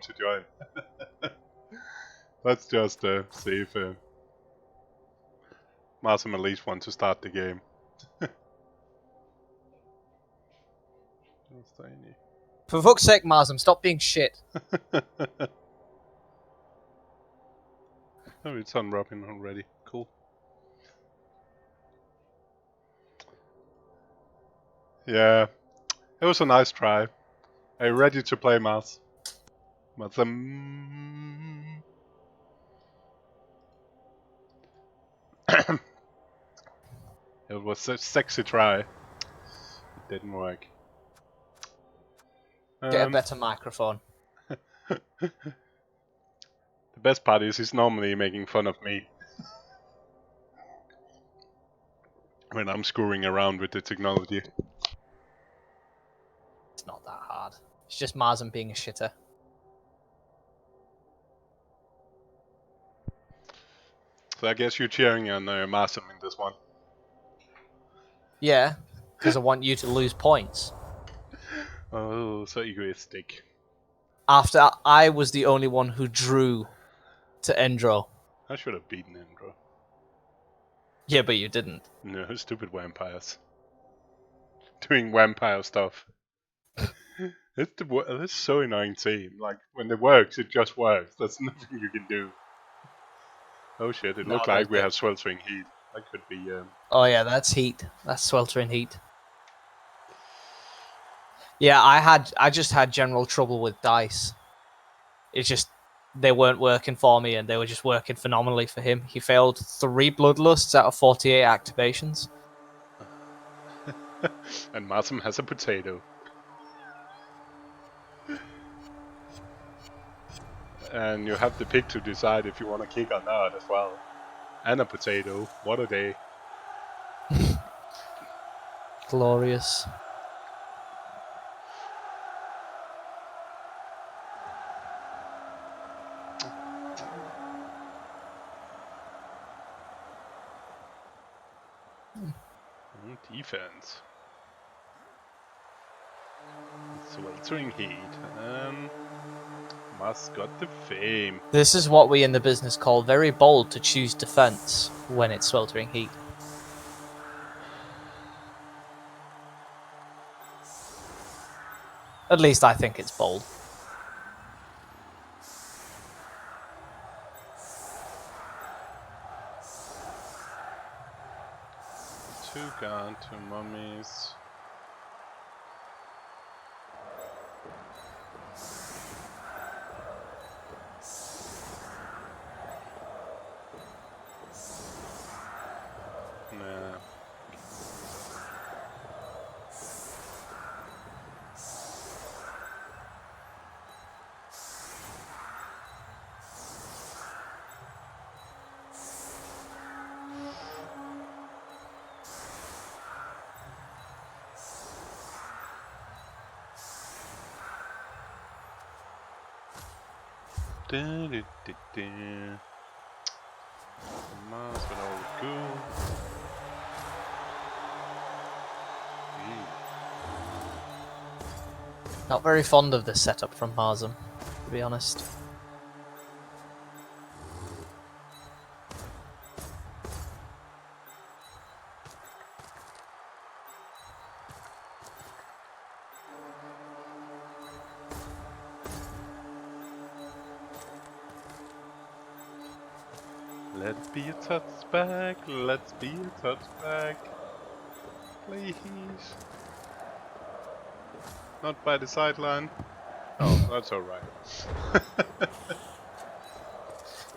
want to join. Let's just see if MarzM at least wants to start the game. For fuck's sake, MarzM, stop being shit. Oh, it's on Robin already. Cool. Yeah, it was a nice try. Are you ready to play MarzM? It was a sexy try. It didn't work. Get a better microphone. The best part is he's normally making fun of me when I'm screwing around with the technology. It's not that hard. It's just MarzM being a shitter. So I guess you're cheering on MarzM in this one. Yeah, because I want you to lose points. Oh, so egoistic. After I was the only one who drew to Endro. I should have beaten Endro. Yeah, but you didn't. No, stupid vampires. Doing vampire stuff. It's so annoying team. Like, when it works, it just works. There's nothing you can do. Oh shit, it looked like we have sweltering heat. That could be... Oh yeah, that's heat. That's sweltering heat. Yeah, I just had general trouble with dice. It's just, they weren't working for me, and they were just working phenomenally for him. He failed 3 bloodlusts out of 48 activations. And MarzM has a potato. And you have the pick to decide if you want to kick or not as well. And a potato. What a day. Glorious. Defense. Sweltering heat. Must got the fame. This is what we in the business call very bold to choose defense when it's sweltering heat. At least I think it's bold. Two gone, 2 mummies. Nah. Mars with all the goo. Not very fond of this setup from MarzM, to be honest. Let's be a touchback, let's be a touchback. Please. Not by the sideline. Oh, that's alright.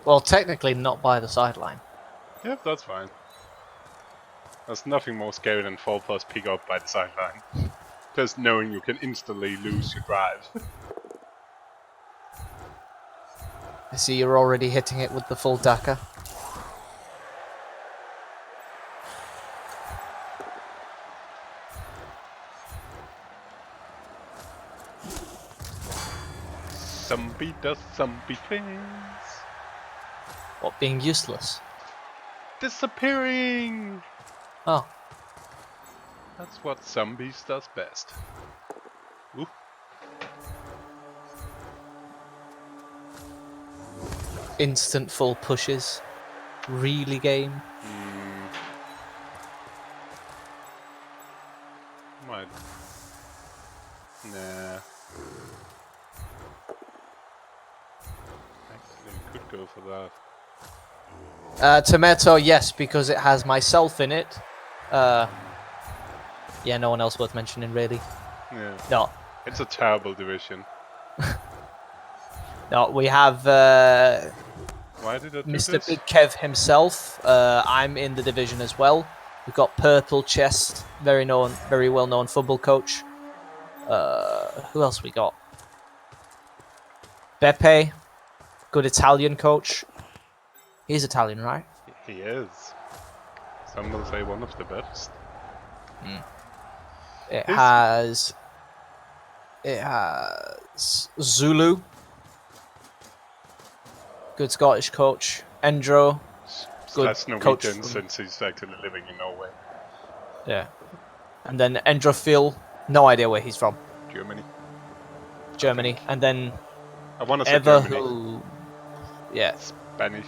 Well, technically not by the sideline. Yep, that's fine. There's nothing more scary than 4+ pick up by the sideline. Just knowing you can instantly lose your drive. I see you're already hitting it with the full Daka. Zombie does zombie things. What, being useless? Disappearing! Oh. That's what zombies does best. Ooh. Instant full pushes. Really game. Might. Nah. Actually, we could go for that. Tomato, yes, because it has myself in it. Yeah, no one else worth mentioning, really. Yeah. No. It's a terrible division. No, we have Why did I do Mr. this? Big Kev himself. I'm in the division as well. We've got Purple Chest, very well known football coach. Who else we got? Beppe, good Italian coach. He's Italian, right? He is. Some will say one of the best. It has Zulu, good Scottish coach. Endro, good Slash coach Norwegian, from, since he's actually living in Norway. yeah. And then Endrophil, no idea where he's from. Germany. And then I want to say Ever Germany. who, yeah. Spanish.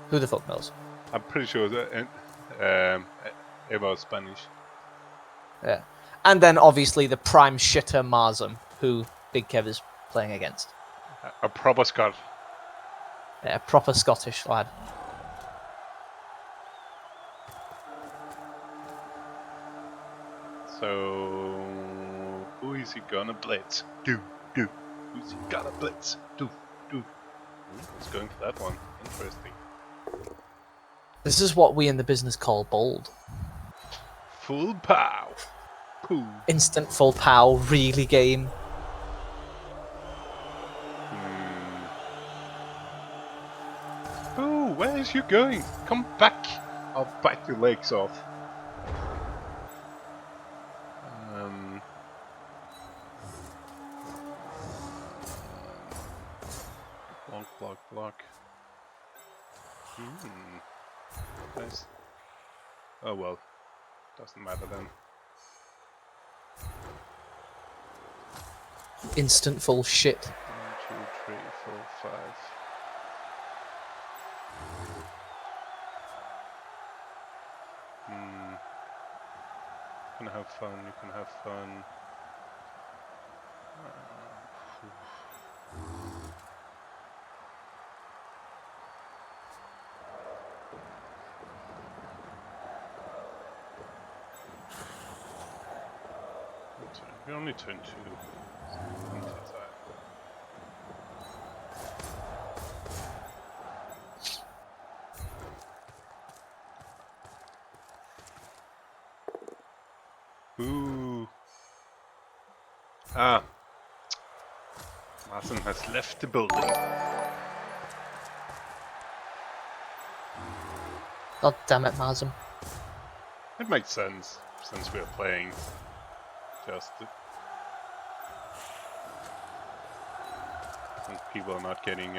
Who the fuck knows? I'm pretty sure that Eva was Spanish. Yeah. And then obviously the prime shitter MarzM, who Big Kev is playing against. A proper Scot. Yeah, proper Scottish lad. So who is he gonna blitz? Do. Who's he gonna blitz? Do. He's going for that one. Interesting. This is what we in the business call bold. Full pow. Poo. Instant full pow, really game. Boo, where is you going? Come back! I'll bite your legs off. Block. Nice. Oh well. Doesn't matter then. Instant full shit. 1, 2, 3, 4, 5. You can have fun. We only turn 2. Ooh. MarzM has left the building. God damn it, MarzM. It makes sense, since we're playing just... And people are not getting...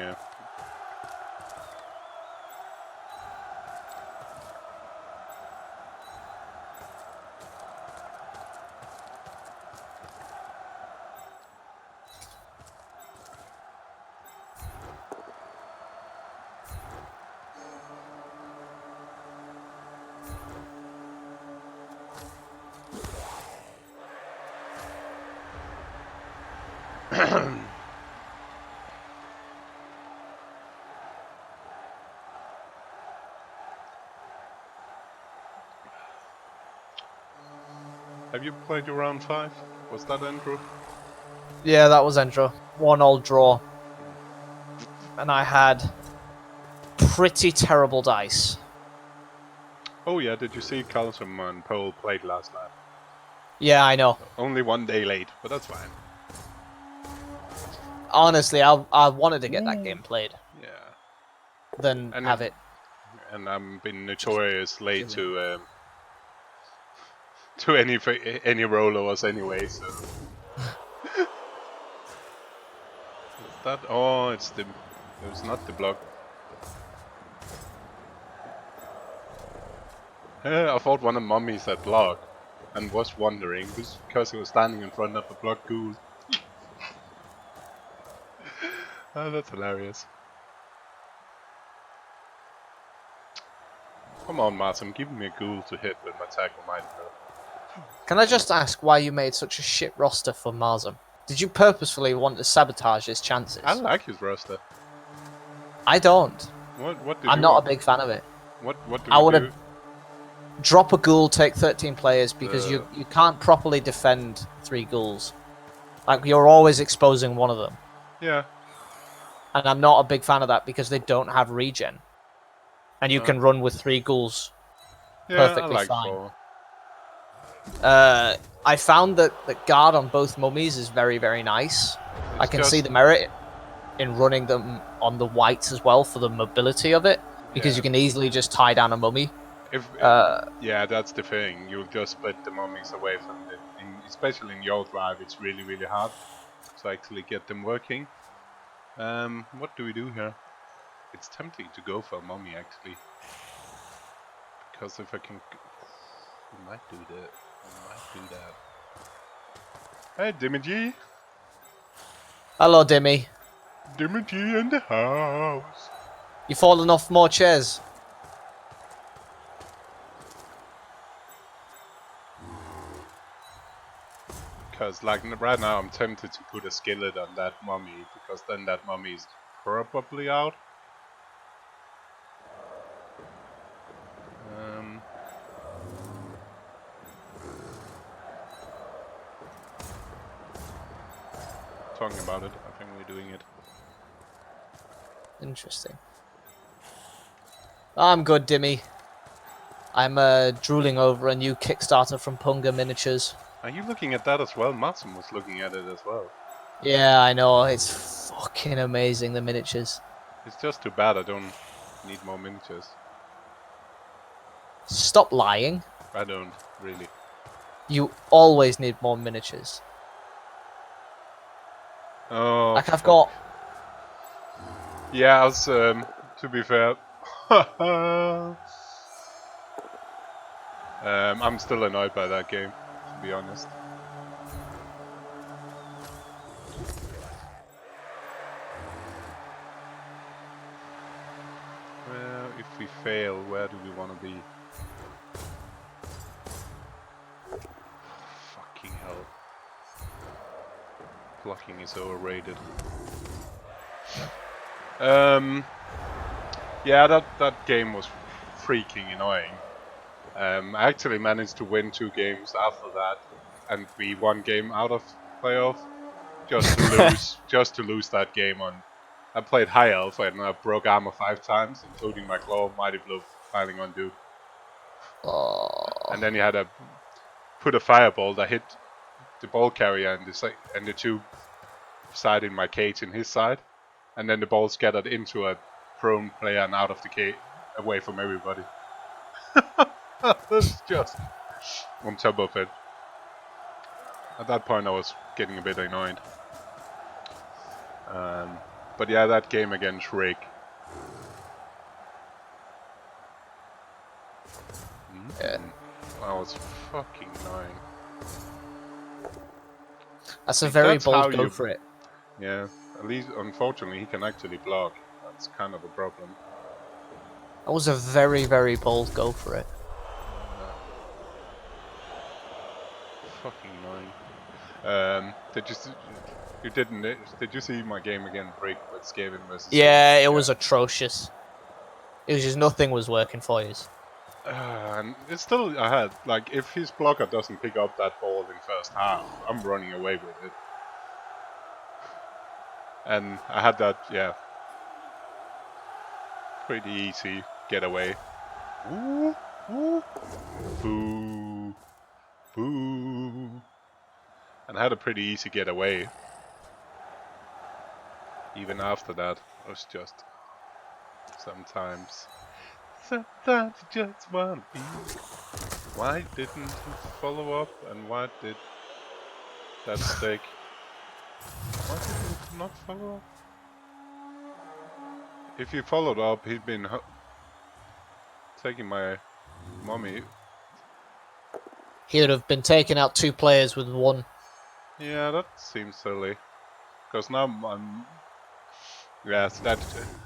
Have you played your round 5? Was that Andrew? Yeah, that was Endro. 1-1 draw. And I had pretty terrible dice. Oh yeah, did you see Carlson and Pole played last night? Yeah, I know. Only 1 day late, but that's fine. Honestly, I wanted to get that game played. Yeah. Then have it. And I'm been notorious late to any rollovers anyway, so... Is that... Oh, it's not the block. I thought one of mummies had block, and was wondering, because he was standing in front of a block ghoul. Oh, that's hilarious. Come on, MarzM, give me a ghoul to hit with my tackle might blow. Can I just ask why you made such a shit roster for MarzM? Did you purposefully want to sabotage his chances? I like his roster. I don't. What did I'm you not want? a big fan of it. What do I we would do? have drop a ghoul, take 13 players because you can't properly defend 3 ghouls. Like, you're always exposing one of them. Yeah. And I'm not a big fan of that because they don't have regen. And you can run with 3 ghouls perfectly I like fine. 4. I found that guard on both mummies is very, very nice. I can see the merit in running them on the whites as well for the mobility of it, because you can easily just tie down a mummy. Yeah, that's the thing. You'll just split the mummies away from especially in your drive. It's really, really hard to actually get them working. What do we do here? It's tempting to go for a mummy actually, because if I can, we might do that. We might do that. Hey, Dimmy G. Hello, Dimmy. Dimmy G in the house. You fallen off more chairs. Because like right now I'm tempted to put a skillet on that mummy, because then that mummy is probably out. Talking about it, I think we're doing it. Interesting. I'm good, Dimmy. I'm drooling over a new Kickstarter from Punga Miniatures. Are you looking at that as well? MarzM was looking at it as well. Yeah, I know. It's fucking amazing, the miniatures. It's just too bad I don't need more miniatures. Stop lying. I don't, really. You always need more miniatures. Oh, like, I've got... Yeah, to be fair... I'm still annoyed by that game, to be honest. Well, if we fail, where do we want to be? Fucking hell. Blocking is overrated. Yeah, that game was freaking annoying. I actually managed to win 2 games after that, and be 1 game out of playoff, just to lose that game on. I played high elf and I broke armor 5 times, including my claw, mighty blow, piling on dude. And then you had to put a fireball that hit the ball carrier and the 2 side in my cage in his side, and then the ball scattered into a prone player and out of the cage, away from everybody. That's just on top of it. At that point I was getting a bit annoyed. But yeah, that game against Rick. That was fucking annoying. That's a very bold go for it. Yeah, at least unfortunately he can actually block. That's kind of a problem. That was a very, very bold go for it. Fucking annoying. Did you see my game again break with Skaven versus Yeah, it was atrocious. It was just nothing was working for you. And it's still ahead. Like, if his blocker doesn't pick up that ball in first half, I'm running away with it. And I had that, yeah, pretty easy getaway. Ooh, ooh, boo, boo. And I had a pretty easy getaway. Even after that, it was just sometimes you just wanna be. Why didn't he follow up, and why did that stick? Why did he not follow up? If he followed up, he'd been taking my mummy. He would have been taking out 2 players with 1. Yeah, that seems silly. Because now Yes, that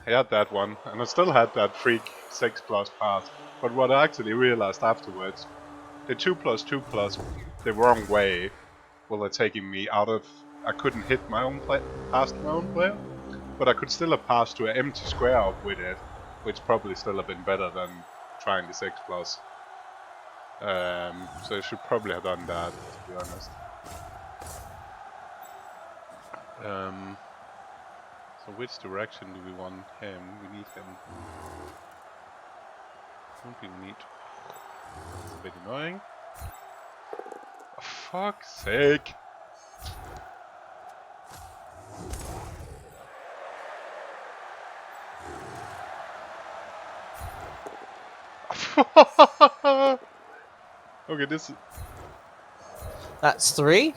I had that one, and I still had that freak 6+ pass. But what I actually realized afterwards, the 2+2+ the wrong way were taking me out of. I couldn't hit my own pass to my own player, but I could still have passed to an empty square up with it, which probably still have been better than trying the 6+. So I should probably have done that, to be honest. So which direction do we want him? We need him. I don't think we need. It's a bit annoying. For fuck's sake! Okay, this is. That's 3.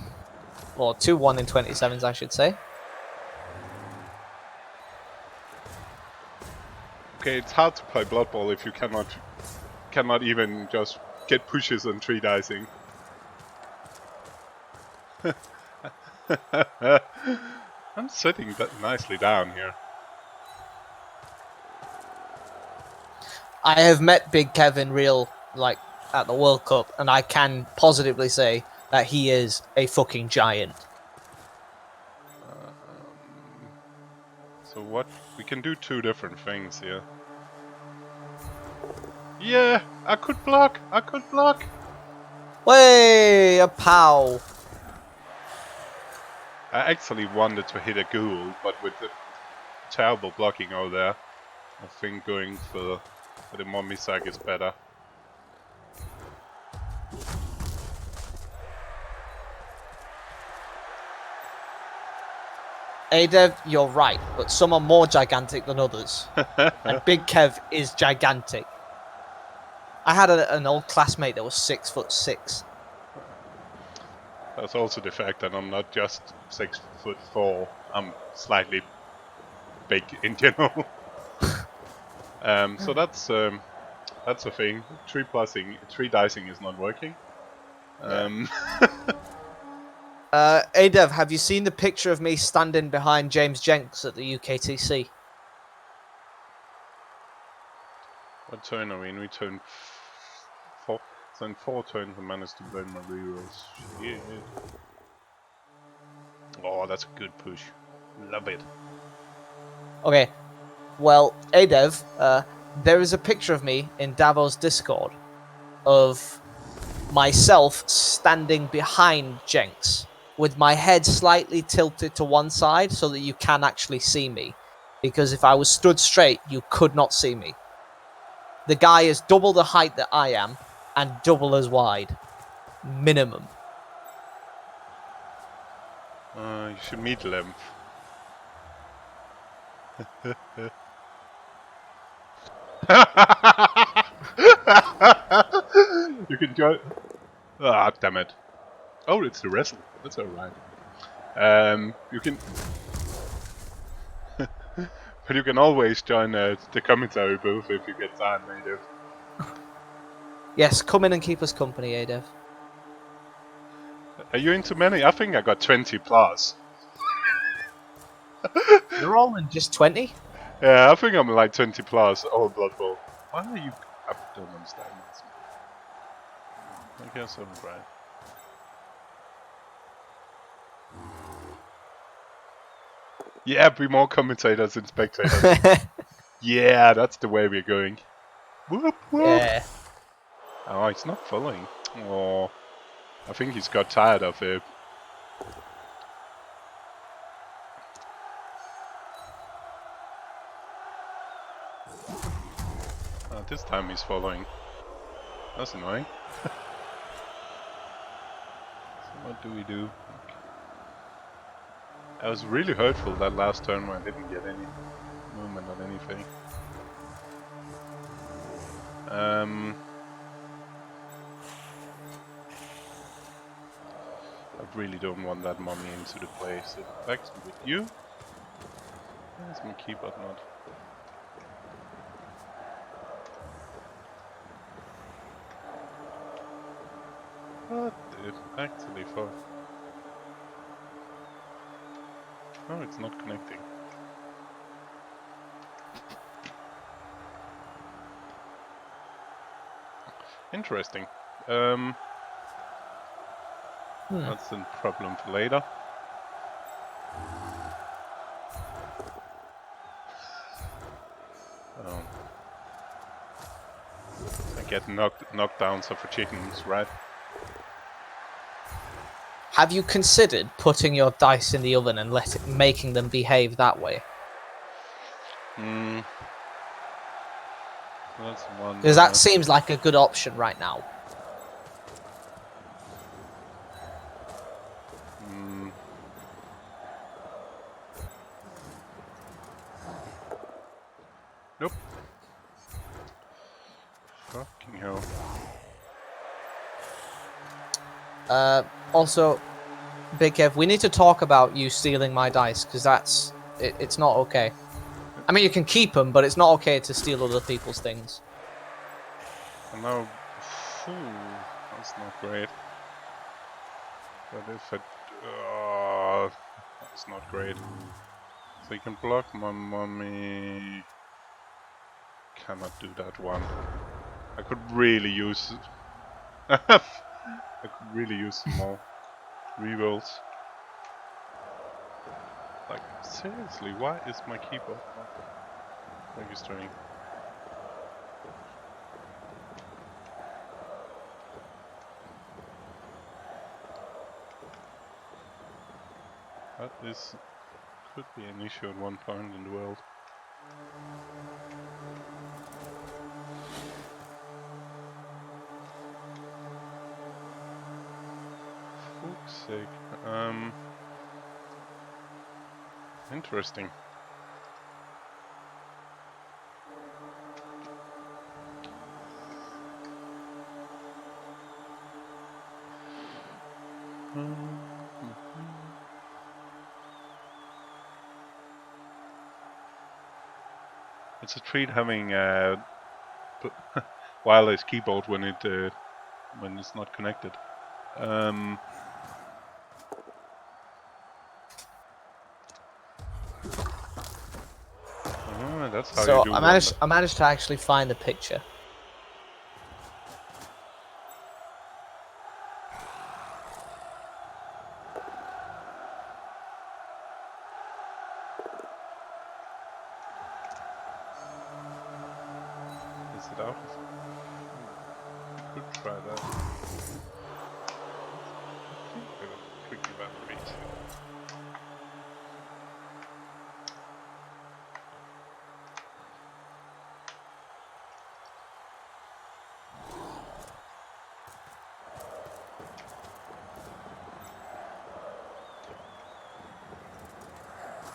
Or 2-1 in 27s, I should say. Okay, it's hard to play Blood Bowl if you cannot even just get pushes and 3 dicing. I'm sitting nicely down here. I have met Big Kev in real, like, at the World Cup, and I can positively say that he is a fucking giant. So what? We can do 2 different things here. Yeah, I could block. I could block. Way a pow! I actually wanted to hit a ghoul, but with the terrible blocking over there, I think going for the mommy sack is better. Adev, you're right, but some are more gigantic than others. And Big Kev is gigantic. I had an old classmate that was 6'6". That's also the fact that I'm not just 6'4". I'm slightly big in general. So that's a thing. 3 dicing is not working. Adev, have you seen the picture of me standing behind James Jenks at the UKTC? What turn are we in? We turn 4. So in 4 turns I managed to burn my rerolls. Shit. Oh, that's a good push. Love it. Okay, well, Adev, there is a picture of me in Davos Discord of myself standing behind Jenks with my head slightly tilted to one side so that you can actually see me. Because if I was stood straight, you could not see me. The guy is double the height that I am and double as wide. Minimum. You should meet length. You can join. Ah, damn it. Oh, it's the wrestle. That's alright. You can. But you can always join the commentary booth if you get time, native. Yes, come in and keep us company, Adev. Are you into many? I think I got 20 plus. You're all in just 20? Yeah, I think I'm like 20 plus. Oh, Blood Bowl. Why are you? I don't understand this. I guess I'm right. Yeah, be more commentators than spectators. Yeah, that's the way we're going. Whoop whoop. Yeah. Oh, he's not following. Oh, I think he's got tired of it. This time he's following. That's annoying. So what do we do? I was really hurtful that last turn when I didn't get any movement on anything. I really don't want that mummy into the play, so back with you. Where's my keyboard not? What did actually for? Oh, it's not connecting. Interesting. That's a problem for later. I get knockdowns of chickens, right? Have you considered putting your dice in the oven and making them behave that way? That's one. Because that seems like a good option right now. Nope. Fucking hell. Also, Big Kev, we need to talk about you stealing my dice, because it's not okay. I mean, you can keep them, but it's not okay to steal other people's things. And now, that's not great. But if I, that's not great. So you can block my mummy. Cannot do that one. I could really use. I could really use some more rerolls. Like seriously, why is my keyboard not registering? That could be an issue at one point in the world. Fuck's sake. Interesting. It's a treat having wireless keyboard when it's not connected. That's how you do I managed to actually find the picture. Is it out? Could try that. I think I got tricky batteries.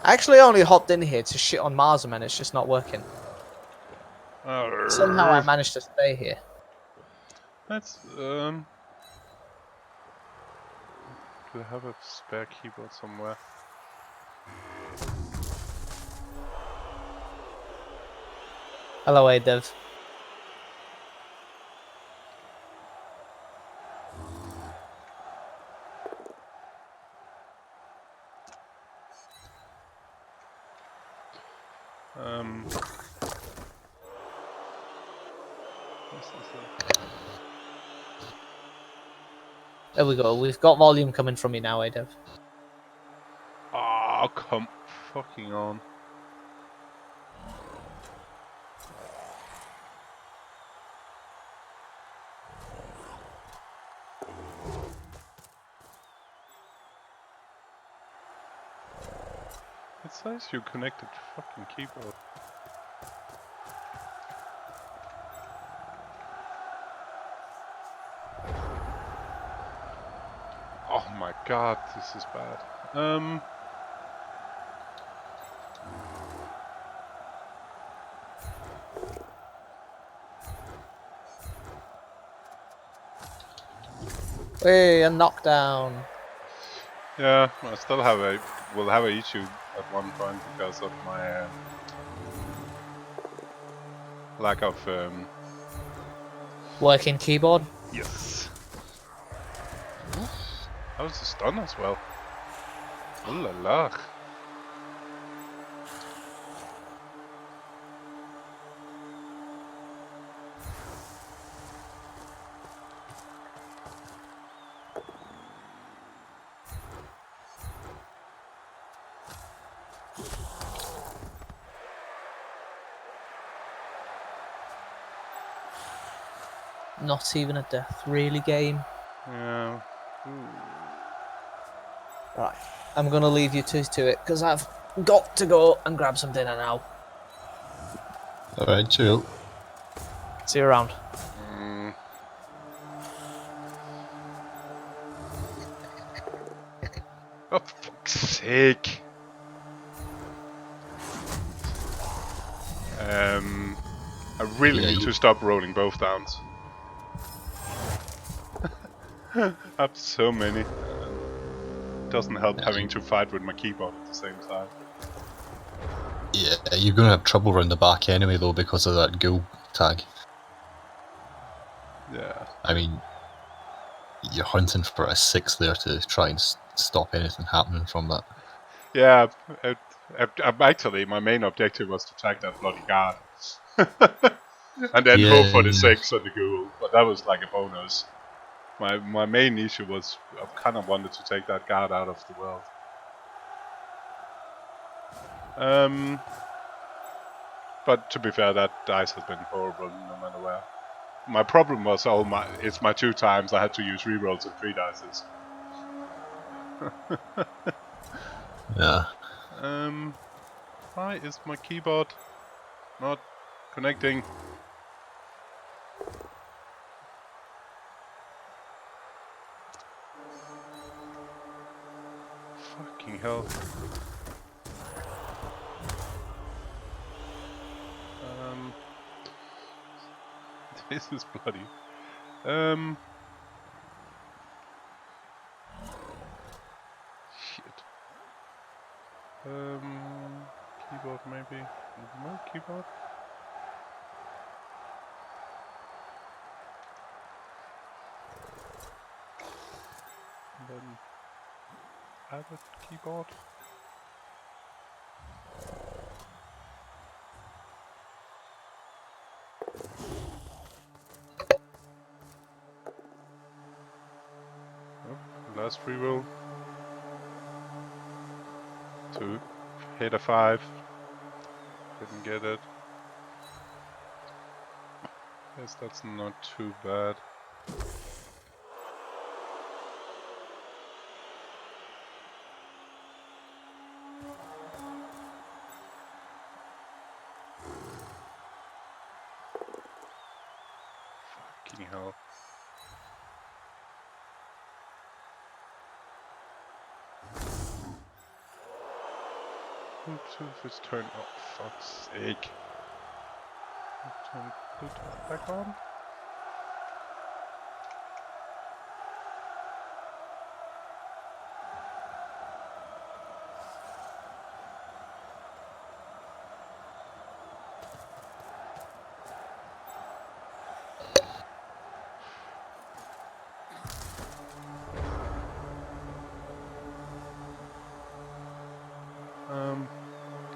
I actually only hopped in here to shit on MarzM and it's just not working. Somehow I managed to stay here. That's do I have a spare keyboard somewhere? Hello, Adev. There we go. We've got volume coming from you now, Adev. Oh, come fucking on. It says you connected to fucking keyboard. Oh my god, this is bad. Hey, a knockdown. Yeah, I still will have an issue at one point because of my lack of Working keyboard. yes. That was a stun as well. Oh la la. Not even a death really game. Yeah. Right. I'm gonna leave you two to it because I've got to go and grab some dinner now. Alright, chill. See you around. Oh, for fuck's sake. I really need to stop rolling both downs. I have so many. Doesn't help having to fight with my keyboard at the same time. Yeah, you're going to have trouble around the back anyway, though, because of that ghoul tag. Yeah. I mean, you're hunting for a 6 there to try and stop anything happening from that. Yeah, actually, my main objective was to tag that bloody guard. And then hope for the 6 on the ghoul, but that was like a bonus. My main issue was I kind of wanted to take that guard out of the world. But to be fair, that dice has been horrible no matter where. My problem was it's my 2 times I had to use rerolls and 3 dices. Yeah. Why is my keyboard not connecting? Fucking hell. This is bloody. Shit. Keyboard maybe. No keyboard. And then add a keyboard. Oh, last reroll. To hit a 5. Didn't get it. Guess that's not too bad. Fucking hell. Oops, it's turned off. Fuck's sake. Turn Bluetooth back on.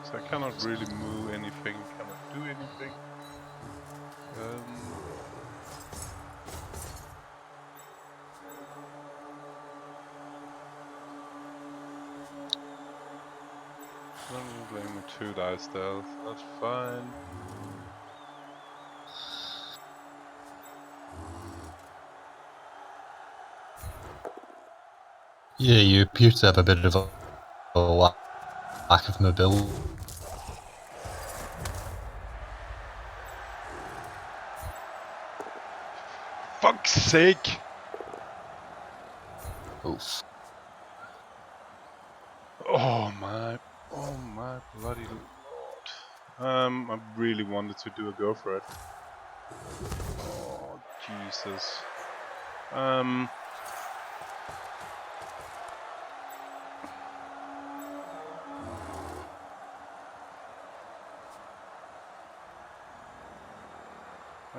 So I cannot really move anything, cannot do anything. I'm playing with 2 dice stealth, that's fine. Yeah, you appear to have a bit of a lack of mobility. Fuck's sake! Oof. Oh my bloody lord. I really wanted to do a go for it. Oh, Jesus. Why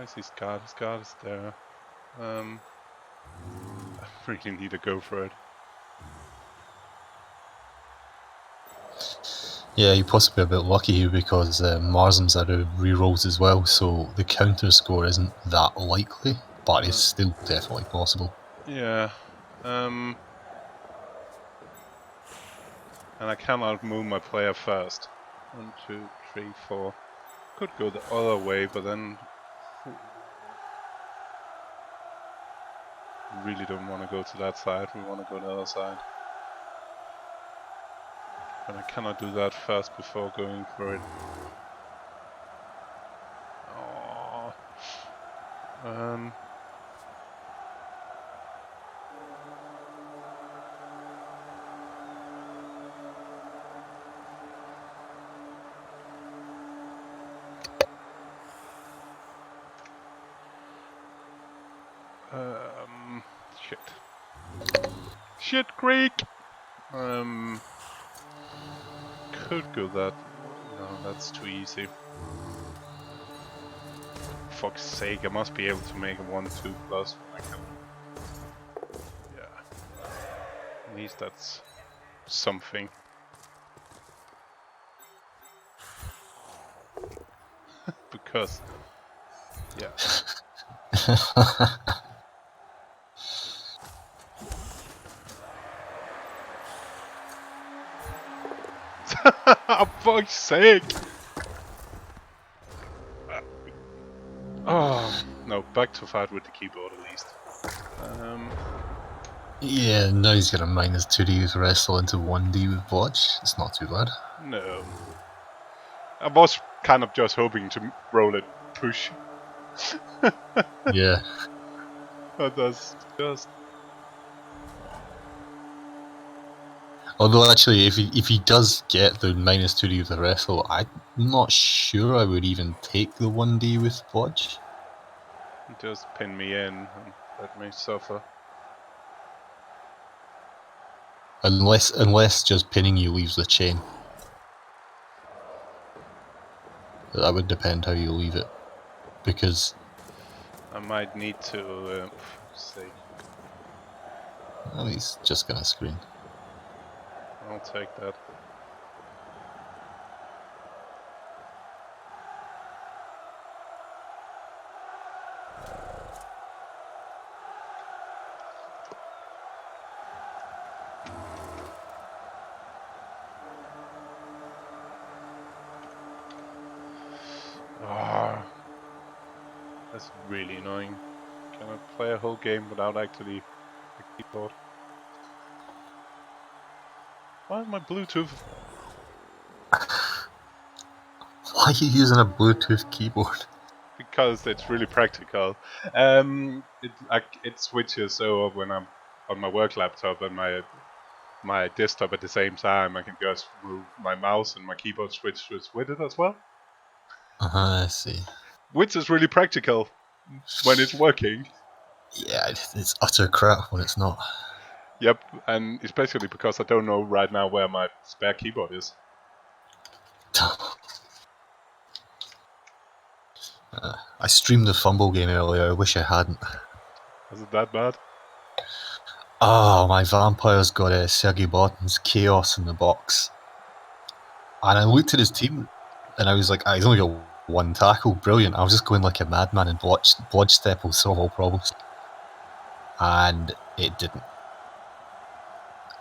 is his guard? His guard is there. I really need to go for it. Yeah, you're possibly a bit lucky here because MarzM's out of rerolls as well, so the counter score isn't that likely, but it's still definitely possible. Yeah. And I cannot move my player first. 1, 2, 3, 4. Could go the other way, but then really don't want to go to that side. We want to go to the other side. But I cannot do that first before going for it. Oh. Shit. Shit, Creek! Could go that. No, that's too easy. Fuck's sake, I must be able to make a 1-2 plus when I can. Yeah. At least that's something. Because. Yeah. For fuck's sake! Oh, no, back to fight with the keyboard at least. Yeah, now he's got a -2D with wrestle into 1D with botch. It's not too bad. No. I was kind of just hoping to roll it push. Yeah. But that's just... Although actually, if he does get the -2D with the wrestle, I'm not sure I would even take the 1D with botch. Just pin me in and let me suffer. Unless just pinning you leaves the chain. That would depend how you leave it. Because... I might need to... see. well, he's just gonna scream. I'll take that. Ah, that's really annoying. Can I play a whole game without actually the keyboard? Why is my Bluetooth? Why are you using a Bluetooth keyboard? Because it's really practical. It switches over when I'm on my work laptop and my desktop at the same time. I can just move my mouse and my keyboard switches with it as well. I see. Which is really practical when it's working. Yeah, it's utter crap when it's not. Yep, and especially because I don't know right now where my spare keyboard is. I streamed the Fumble game earlier, I wish I hadn't. Was it that bad? Oh, my vampire's got Sergei Barton's Chaos in the box. And I looked at his team, and I was like, he's only got one tackle, brilliant. I was just going like a madman, and Blodge Step will solve all problems. And it didn't.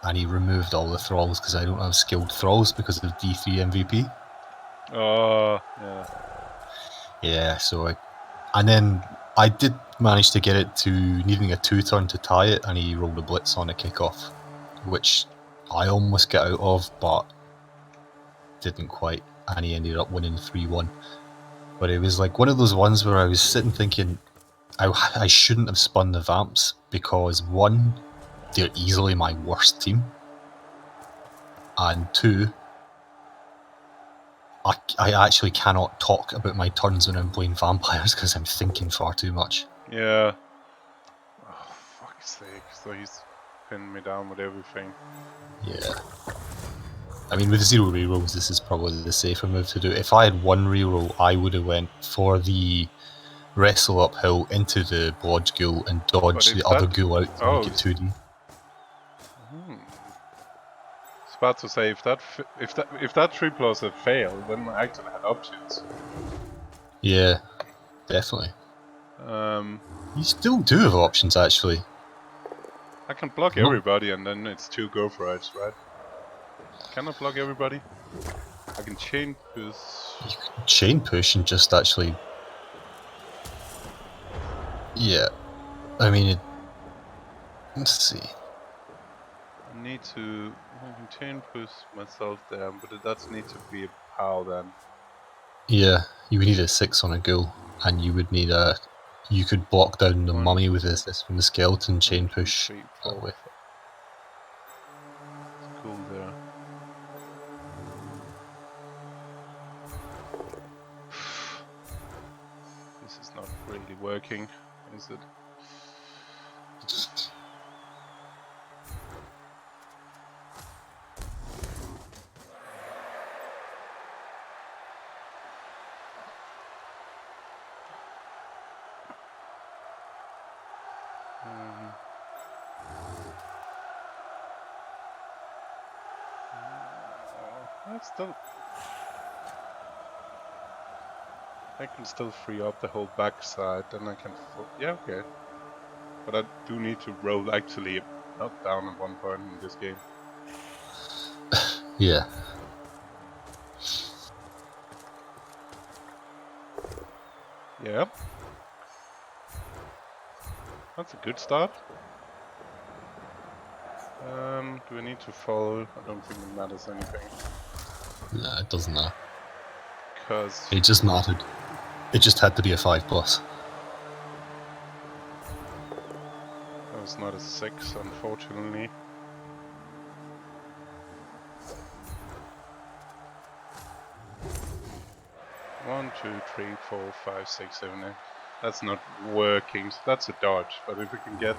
And he removed all the thralls, because I don't have skilled thralls because of D3 MVP. Oh, yeah. Yeah, so and then I did manage to get it to needing a 2-turn to tie it, and he rolled a blitz on a kickoff, which I almost got out of, but didn't quite, and he ended up winning 3-1. But it was like one of those ones where I was sitting thinking, I shouldn't have spun the Vamps, because one, they're easily my worst team, and two, I actually cannot talk about my turns when I'm playing vampires because I'm thinking far too much. Yeah. Oh, fuck's sake. So he's pinned me down with everything. Yeah. I mean, with 0 rerolls, this is probably the safer move to do. If I had 1 reroll, I would have went for the wrestle uphill into the Blodge Ghoul and dodge the other Ghoul out to make it 2D. I was about to say, if that 3+ had failed, then I actually had options. Yeah, definitely. You still do have options, actually. I can block everybody, and then it's 2 go for it, right? Can I block everybody? I can chain push. You can chain push and just actually... Yeah. I mean, Let's see. I need to maintain push myself down, but it does need to be a POW then. Yeah, you would need a 6 on a ghoul, and you would need a. You could block down the One, mummy with this from the skeleton chain 1, 2, push 3, that 4. way. It's cool there. This is not really working, is it? That's still. I can still free up the whole backside, then I can. Yeah, okay. But I do need to roll actually not down at one point in this game. Yeah. Yeah. That's a good start. Do I need to follow? I don't think it matters anything. Nah, it doesn't matter. Because It just mattered. It just had to be a 5+. that was not a 6, unfortunately. One, two, three, 4, 5, 6, 7, 8. That's not working, so that's a dodge. But if we can get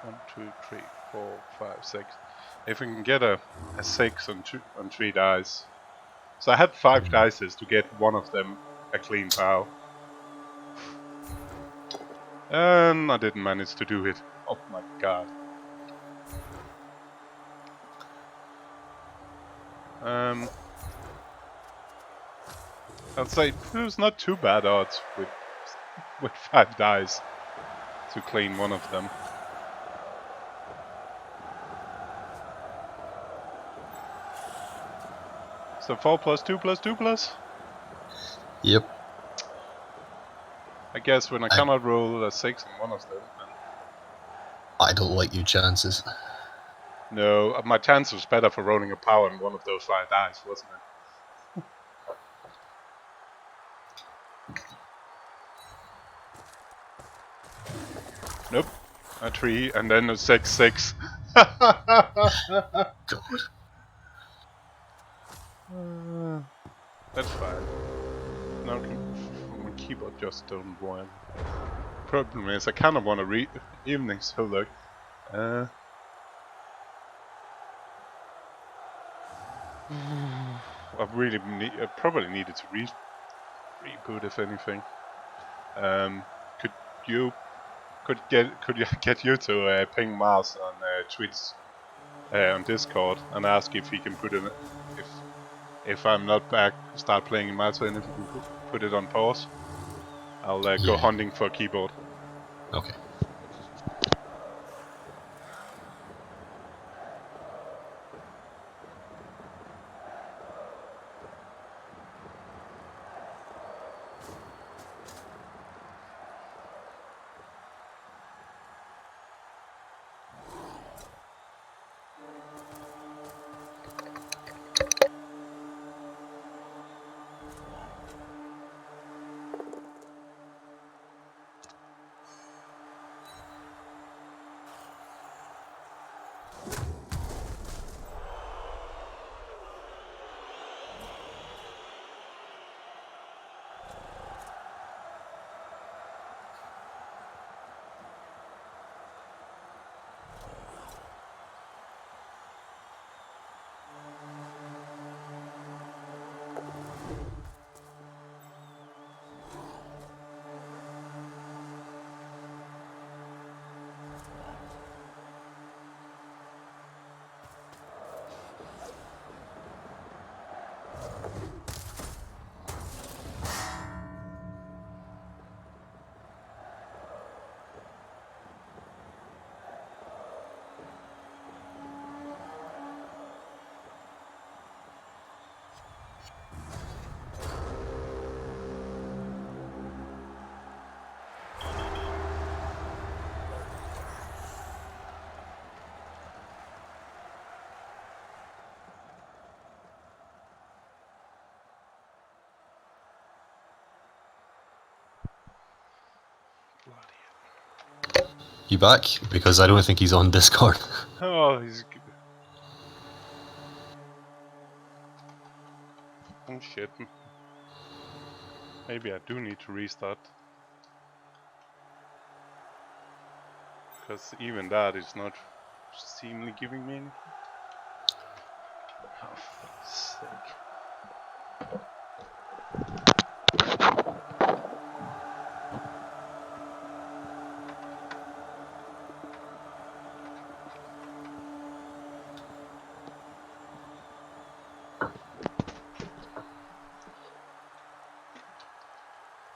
1, 2, 3, 4, 5, 6. If we can get a 6 on 3 dice. So I had 5 dices to get one of them a clean POW. And I didn't manage to do it. Oh my god. I'd say it was not too bad odds with 5 dice to clean one of them. So 4 plus 2 plus 2 plus? Yep. I guess when I cannot roll a 6 on one of them, then I don't like your chances. no, my chance was better for rolling a POW on one of those 5 dice, wasn't it? Nope. A 3 and then a 6, 6. God. That's fine. Now my keyboard just don't work. Problem is, I kind of want to read evening, so look. I probably needed to reboot if anything. Could you get you to ping Mars on tweets on Discord and ask if he can put it if I'm not back, start playing in MarzM, if you can put it on pause. I'll go hunting for a keyboard. Okay. You back? Because I don't think he's on Discord. Oh, he's. Oh shit. Maybe I do need to restart. Because even that is not seemingly giving me anything. Oh, for fuck's sake.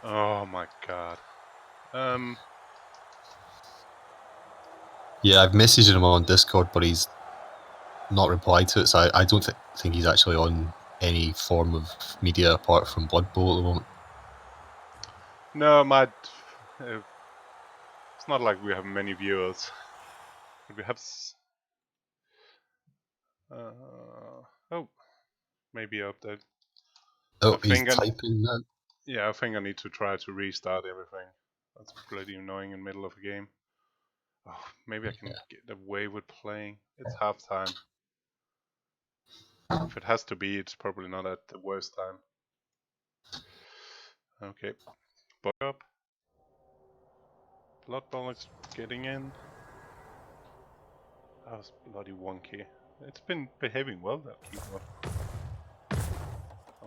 Oh my god. Yeah, I've messaged him on Discord, but he's not replied to it, so I don't think he's actually on any form of media apart from Blood Bowl at the moment. No, it's not like we have many viewers. But we have. Oh, maybe update. Oh, I he's think typing now. Yeah, I think I need to try to restart everything. That's bloody annoying in the middle of a game. Oh, maybe I can get away with playing. It's halftime. If it has to be, it's probably not at the worst time. Okay, boy up. Blood Bowl is getting in. That was bloody wonky. It's been behaving well, that keyboard.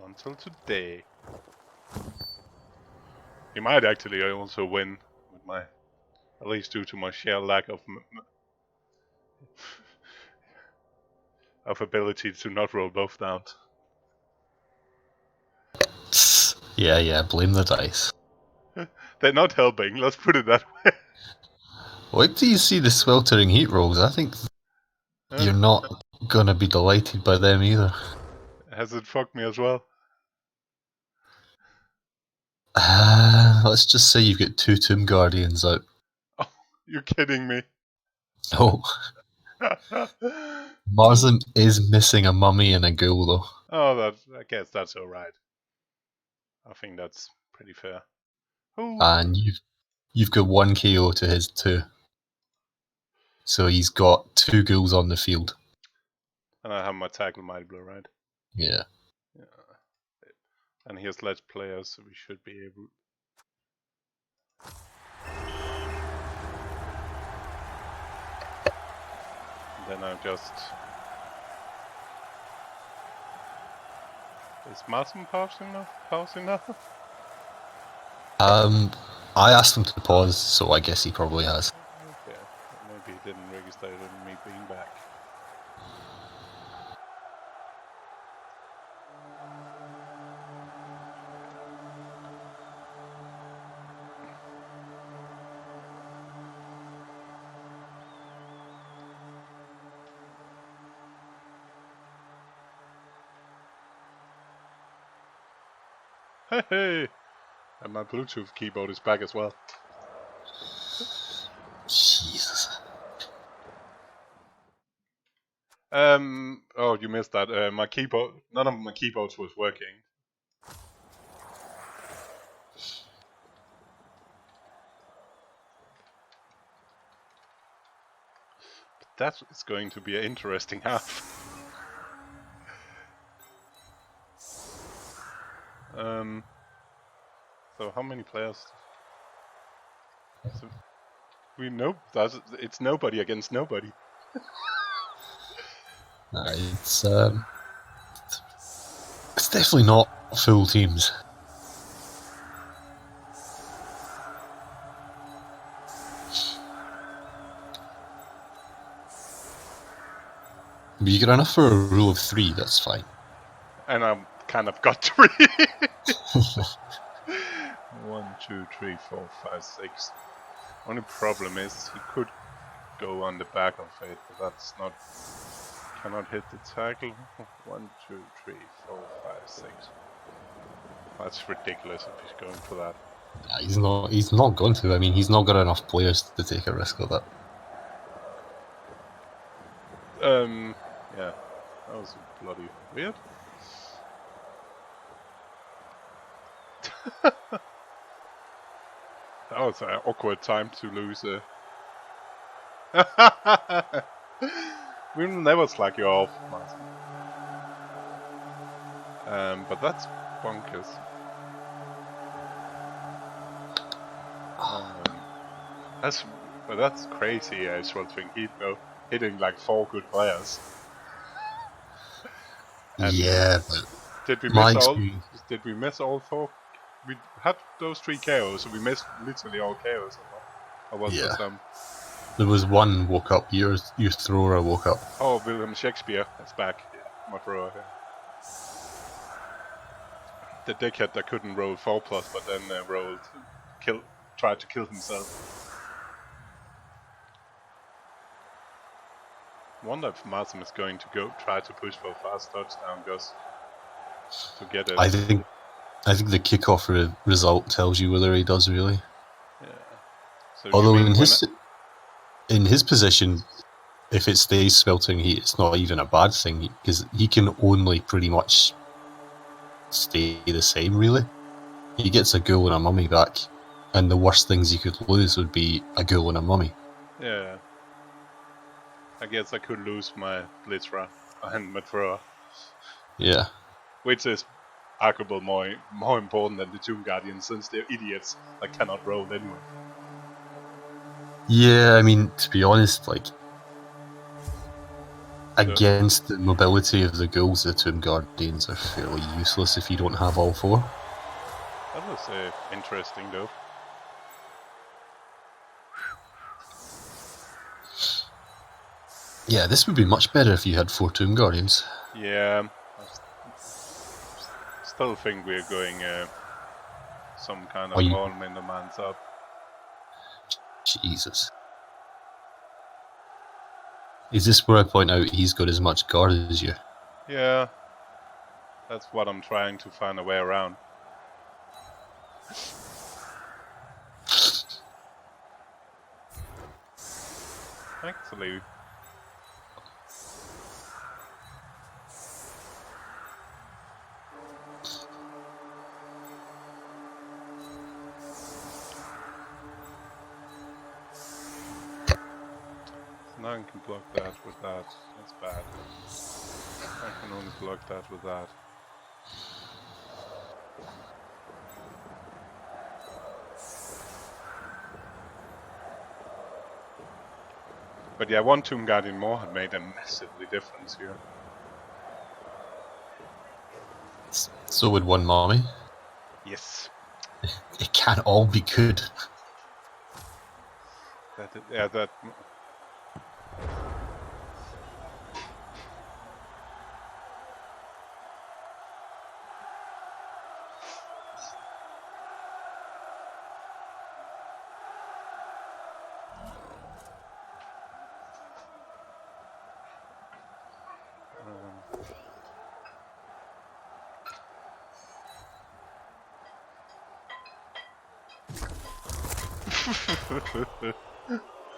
Until today. He might actually also win with my, at least due to my sheer lack of of ability to not roll both down. Yeah, blame the dice. They're not helping, let's put it that way. Wait till you see the sweltering heat rolls. I think you're not gonna be delighted by them either. Has it fucked me as well? Let's just say you've got 2 Tomb Guardians out. Oh, you're kidding me. Oh, MarzM is missing a mummy and a ghoul though. Oh, I guess that's alright. I think that's pretty fair. Ooh. And you've got 1 KO to his 2. So he's got 2 ghouls on the field. And I have my tackle might blow, right? Yeah. And he has less players, so we should be able. Then I just. Is MarzM pausing now? I asked him to pause, so I guess he probably has. Okay, maybe he didn't register me being back. Hey! And my Bluetooth keyboard is back as well. Jesus. Oh, you missed that. My keyboard, none of my keyboards was working. That is going to be an interesting half. So how many players? So we know it's nobody against nobody. It's definitely not full teams. But you get enough for a rule of 3, that's fine. And I'm kind of got 3. 1, 2, 3, 4, 5, 6. Only problem is he could go on the back of it, but that's not. Cannot hit the tackle. 1, 2, 3, 4, 5, 6. That's ridiculous if he's going for that. He's not going to. I mean, he's not got enough players to take a risk of that. Yeah, that was bloody weird. That was an awkward time to lose We will never slack you off, MarzM. But that's bonkers. That's crazy. Sweltering Heat though, hitting like 4 good players. And Yeah, but did we my miss all? experience. Did we miss all 4? We had those 3 KOs, so we missed literally all KOs. Or was there Yeah. some? There was one woke up. Your thrower woke up. Oh, William Shakespeare is back. Yeah, my thrower here. The dickhead that couldn't roll 4+, but then tried to kill himself. Wonder if MarzM is going to try to push for a fast touchdown, Gus, to get it. I think the kickoff result tells you whether he does really. Yeah. So Although you mean in his position, if it stays Sweltering Heat, it's not even a bad thing because he can only pretty much stay the same. Really, he gets a goal and a mummy back, and the worst things he could lose would be a goal and a mummy. Yeah. I guess I could lose my Blitzra and my thrower. Yeah. Which is arguably more important than the Tomb Guardians, since they're idiots that cannot roll anyway. Yeah, I mean, to be honest, like, against the mobility of the goals, the Tomb Guardians are fairly useless if you don't have all 4. That was interesting, though. Yeah, this would be much better if you had 4 Tomb Guardians. Yeah. I still think we're going some kind of all-minder man's up. Jesus. Is this where I point out he's got as much guard as you? Yeah. That's what I'm trying to find a way around. Actually, now I can block that with that. That's bad. I can only block that with that. But yeah, 1 Tomb Guardian more had made a massively difference here. So would 1 Mommy. Yes. It can't all be good. That.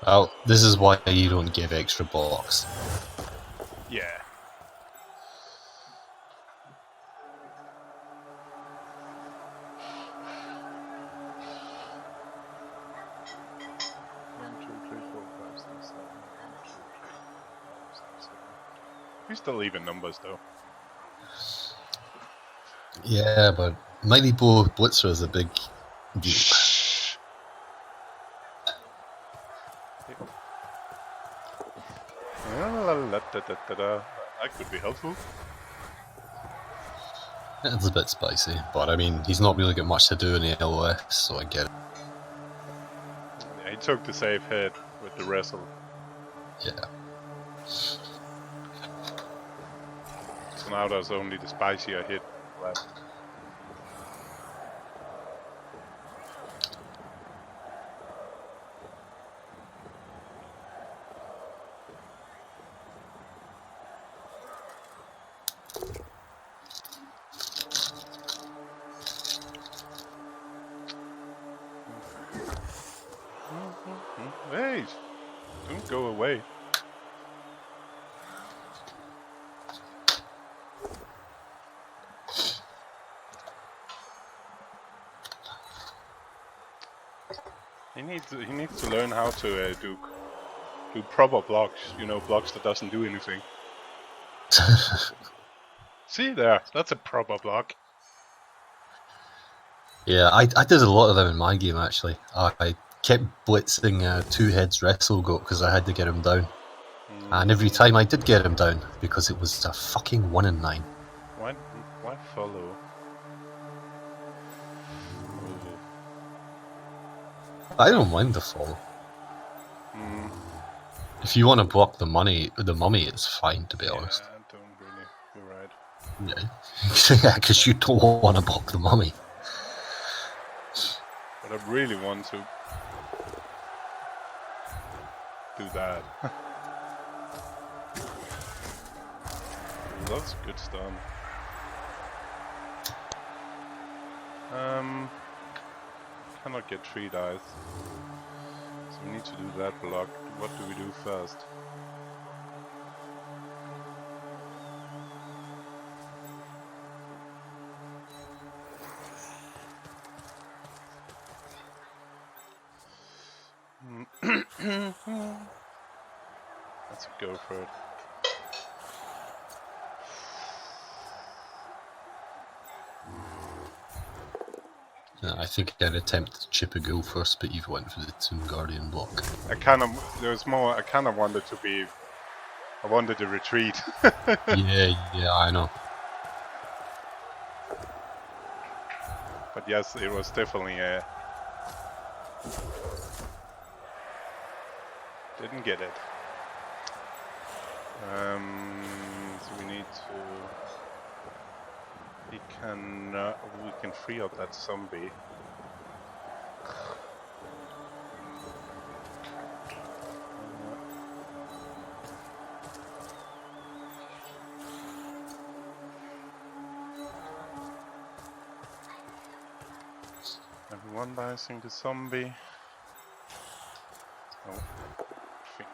Well, this is why you don't give extra blocks. Yeah. We still even numbers though. Yeah, but Mighty Blow Blitzer is a big deal. That could be helpful. It's a bit spicy, but I mean, he's not really got much to do in the LOS, so I get it. Yeah, he took the safe hit with the wrestle. Yeah. So now there's only the spicier hit left. Hey, don't go away. He needs to learn how to do do proper blocks, you know, blocks that doesn't do anything. See there, that's a proper block. Yeah, I did a lot of them in my game actually. I kept blitzing two heads wrestle goat because I had to get him down. And every time I did get him down, because it was a fucking 1 in 9. Why follow? I don't mind the follow. If you want to block the mummy, it's fine, to be honest. Yeah, don't really. You're right. Yeah, because you don't want to block the mummy. But I really want to do that. That's good stuff. Cannot get 3 dice. So we need to do that block. What do we do first? Let's go for it. I think I'd attempt to chip a goal first, but you've went for the Tomb Guardian block. I kind of wanted to be. I wanted to retreat. yeah, I know. But yes, it was definitely a. Didn't get it. So we need to. We can free up that zombie. Everyone dicing the zombie. Oh, finger.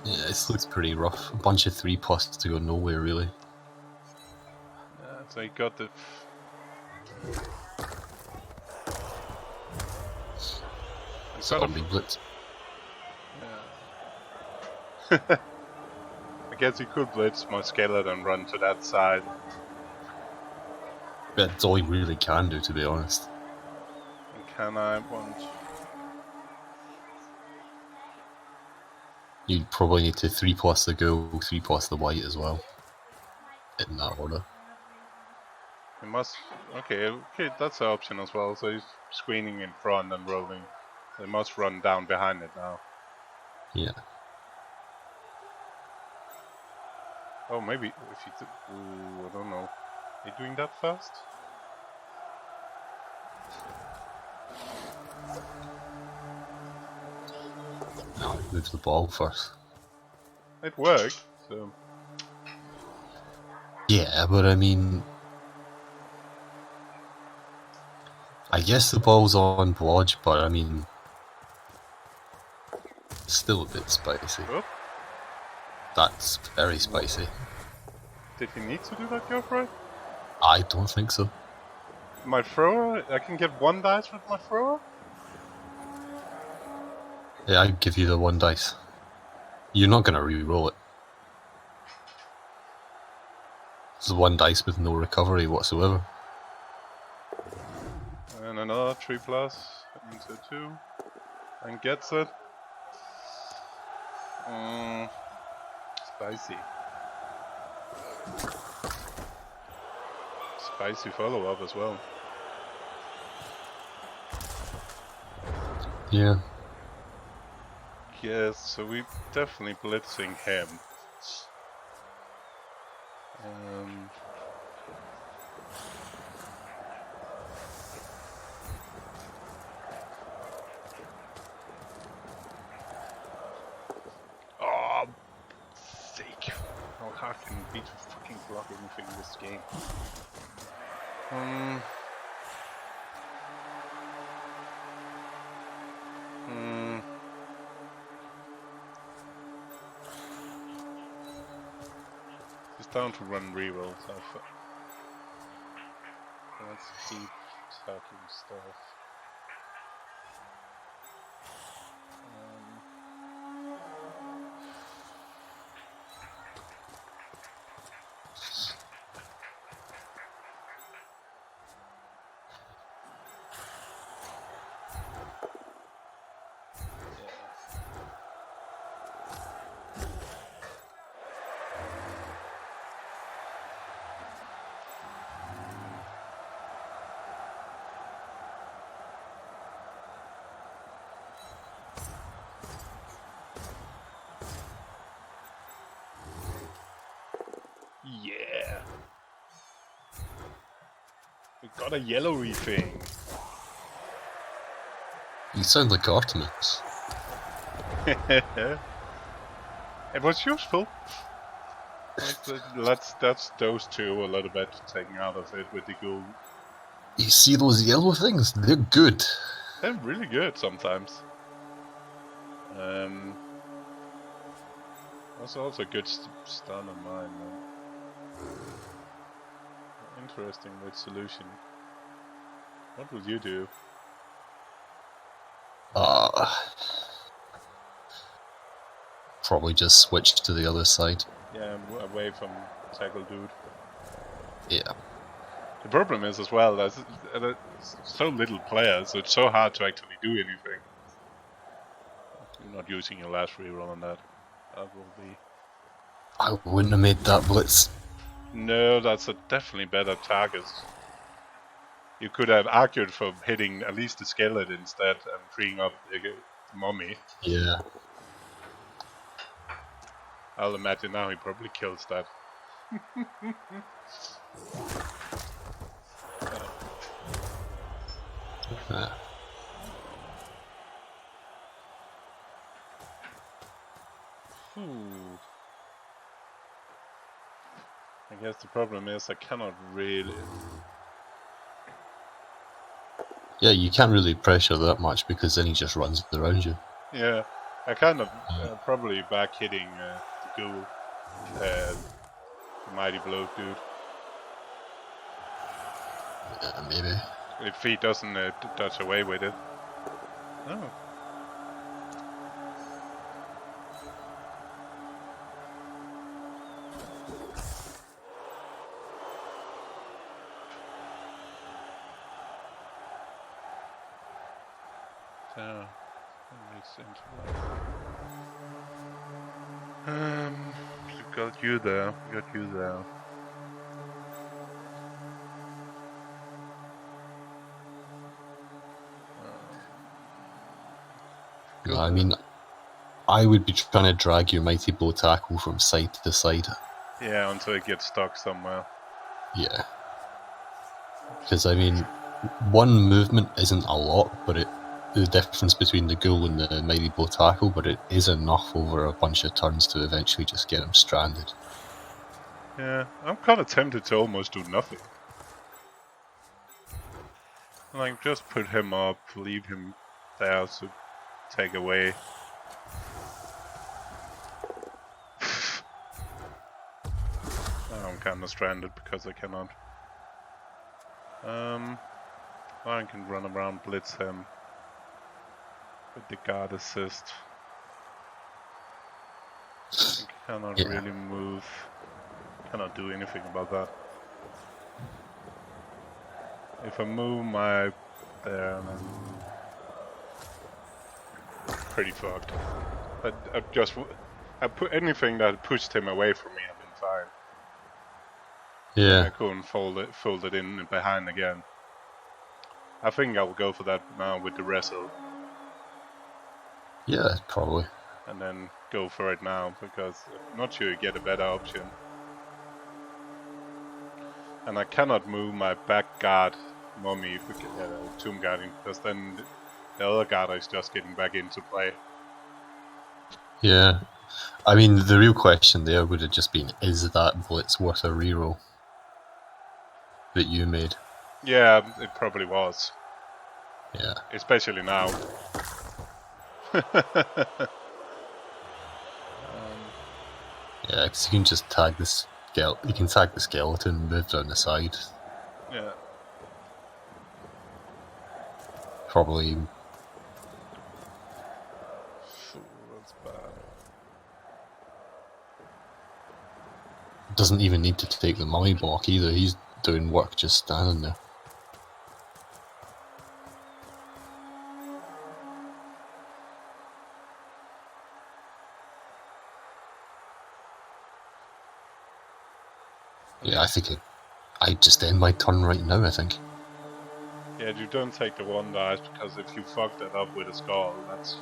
Yeah, this looks pretty rough. A bunch of 3+ to go nowhere, really. So he got the. Zombie blitz. Yeah. I guess he could blitz my skeleton run to that side. That's all he really can do, to be honest. And can I want? You probably need to 3+ the goal, 3+ the white as well. In that order. He must. Okay, that's an option as well. So he's screening in front and rolling. They must run down behind it now. Yeah. Oh, maybe if he. Ooh, I don't know. Are you doing that first? No, move the ball first. It worked. So. Yeah, but I mean, I guess the ball's on Blodge, but I mean, it's still a bit spicy. Oh. That's very spicy. Did he need to do that, Geoffrey? I don't think so. My thrower? I can get 1 dice with my thrower? Yeah, I'd give you the 1 dice. You're not gonna re-roll it. It's 1 dice with no recovery whatsoever. And another 3+, into 2. And gets it. Spicy. Spicy follow-up as well. Yeah. Yes, so we're definitely blitzing him. Oh, sake. How hard can it be to fucking block anything in this game? down to run rerolls. Let's keep talking stuff. Yeah. We got a yellowy thing. You sound like Artemis. It was useful. That's those two a little bit taken out of it with the ghoul. You see those yellow things? They're good. They're really good sometimes. That's also a good stun on mine, man. Interesting with solution. What will you do? Probably just switch to the other side. Yeah, away from Tackle Dude. Yeah. The problem is as well that there's so little players, so it's so hard to actually do anything. You're not using your last reroll on that. That will be... I wouldn't have made that blitz. No, that's a definitely better target. You could have argued for hitting at least the skeleton instead and freeing up the mummy. Yeah. I'll imagine now he probably kills that. Yeah. I guess the problem is I cannot really... Yeah, you can't really pressure that much because then he just runs around you. Yeah, I kind of probably back hitting the ghoul, the mighty blow dude. Yeah, maybe. If he doesn't dodge away with it. Oh. So, that makes sense. Got you there. Got you there. I mean, I would be trying to drag your mighty blow tackle from side to side. Yeah, until it gets stuck somewhere. Yeah. Because, I mean, one movement isn't a lot, but the difference between the ghoul and the mighty blow tackle, but it is enough over a bunch of turns to eventually just get him stranded. Yeah, I'm kind of tempted to almost do nothing. Like, just put him up, leave him there to take away. Now I'm kind of stranded because I cannot. I can run around, blitz him with the guard assist. I cannot really move. Cannot do anything about that. If I move my there, then pretty fucked. But I put anything that pushed him away from me, I've been fine. Yeah. I couldn't fold it in behind again. I think I'll go for that now with the wrestle. Yeah, probably. And then go for it now, because I'm not sure you get a better option. And I cannot move my back guard mummy tomb guarding, because then the other guard is just getting back into play. Yeah. I mean, the real question there would have just been, is that blitz worth a reroll that you made? Yeah, it probably was. Yeah. Especially now. Yeah, because you can just tag this You can tag the skeleton, move down the side. Yeah. Probably. Phew, that's bad. Doesn't even need to take the mummy block either. He's doing work just standing there. Yeah, I think I just end my turn right now, I think. Yeah, you don't take the one dice because if you fuck that up with a skull, that's.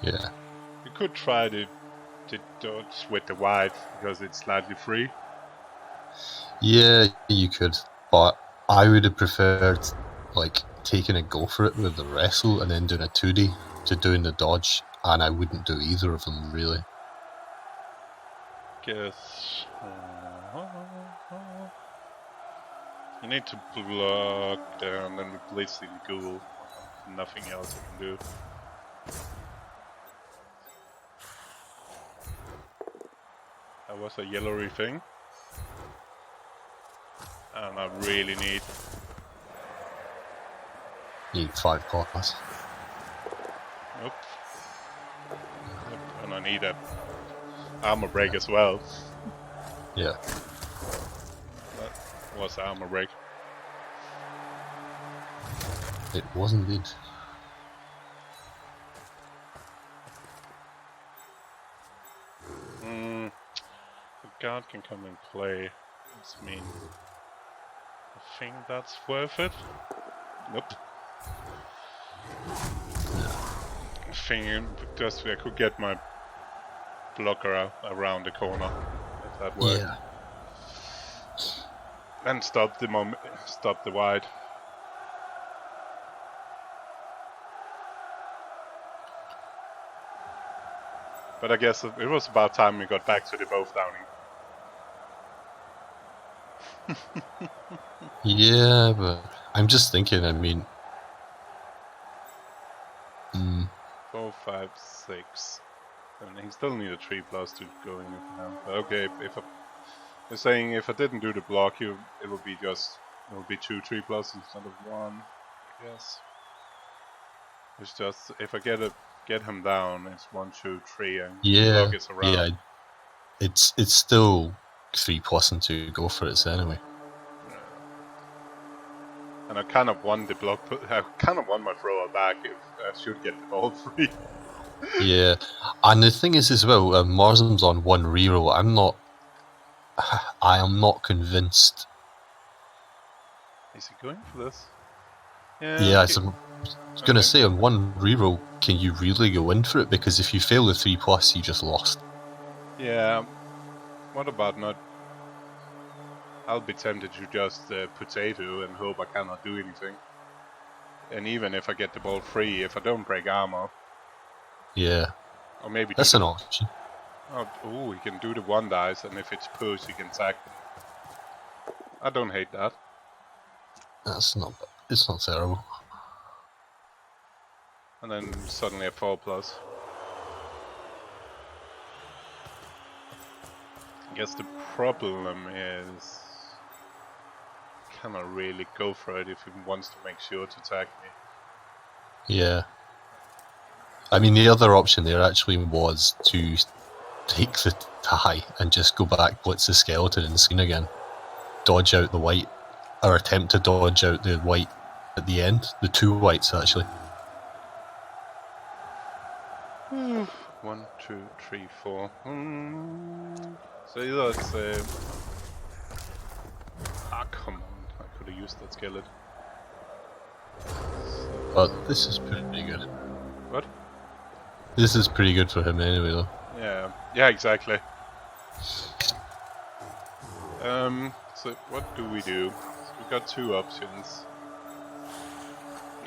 Yeah. You could try to dodge with the wide because it's slightly free. Yeah, you could. But I would have preferred, like, taking a go for it with the wrestle and then doing a 2D to doing the dodge, and I wouldn't do either of them, really. Guess. You need to block there and then replace the ghoul. Nothing else I can do. That was a yellowy thing. And I really need. Need 5 claws. Nope. Yep. And I need a armor break as well. Yeah. That was armor break. It was indeed. The guard can come and play. That's mean. I think that's worth it. Nope. Thinking just I could get my blocker around the corner if that worked. Yeah. And stop the wide. But I guess it was about time we got back to the both downing. Yeah, but I'm just thinking, I mean... 4, 5, 6. And he still need a 3+ to go in now. But okay, I'm saying if I didn't do the block, it would be 2 3+ instead of 1. Yes. It's just if I get him down, it's 1, 2, 3, and Yeah, block is around. yeah. It's still 3+ and 2 go for it anyway. And I kind of want the block. I kind of want my thrower back if I should get the ball free. Yeah, and the thing is as well, MarzM's on 1 reroll. I am not convinced. Is he going for this? Yeah, I was gonna say on 1 reroll, can you really go in for it? Because if you fail the 3+, you just lost. Yeah. What about not? I'll be tempted to just potato and hope I cannot do anything. And even if I get the ball free, if I don't break armor. Yeah. Or maybe that's an option. Oh, he can do the 1 dice, and if it's push, he can sack. I don't hate that. It's not terrible. And then suddenly a 4+. I guess the problem is, cannot really go for it if he wants to make sure to attack me. Yeah. I mean, the other option there actually was to take the tie and just go back, blitz the skeleton and screen again. Dodge out the white, or attempt to dodge out the white at the end. The 2 whites, actually. 1, 2, 3, 4. So either it's come on, I could have used that skeleton. But this is pretty good. What? This is pretty good for him anyway, though. Yeah, exactly. So what do we do? So we got 2 options.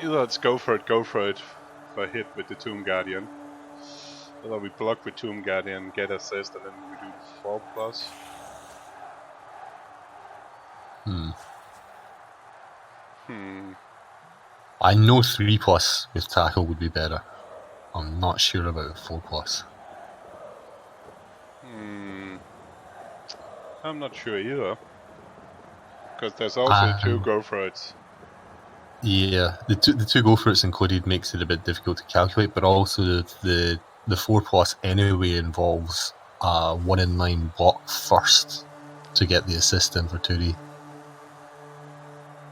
Either let's go for it for a hit with the Tomb Guardian. Either we block with Tomb Guardian, get assist, and then we do 4+. I know 3+ with tackle would be better. I'm not sure about 4+. I'm not sure either. Because there's also 2 go for it. Yeah, the two go for it's included makes it a bit difficult to calculate, but also the 4+ anyway involves 1 in 9 block first to get the assist in for 2D.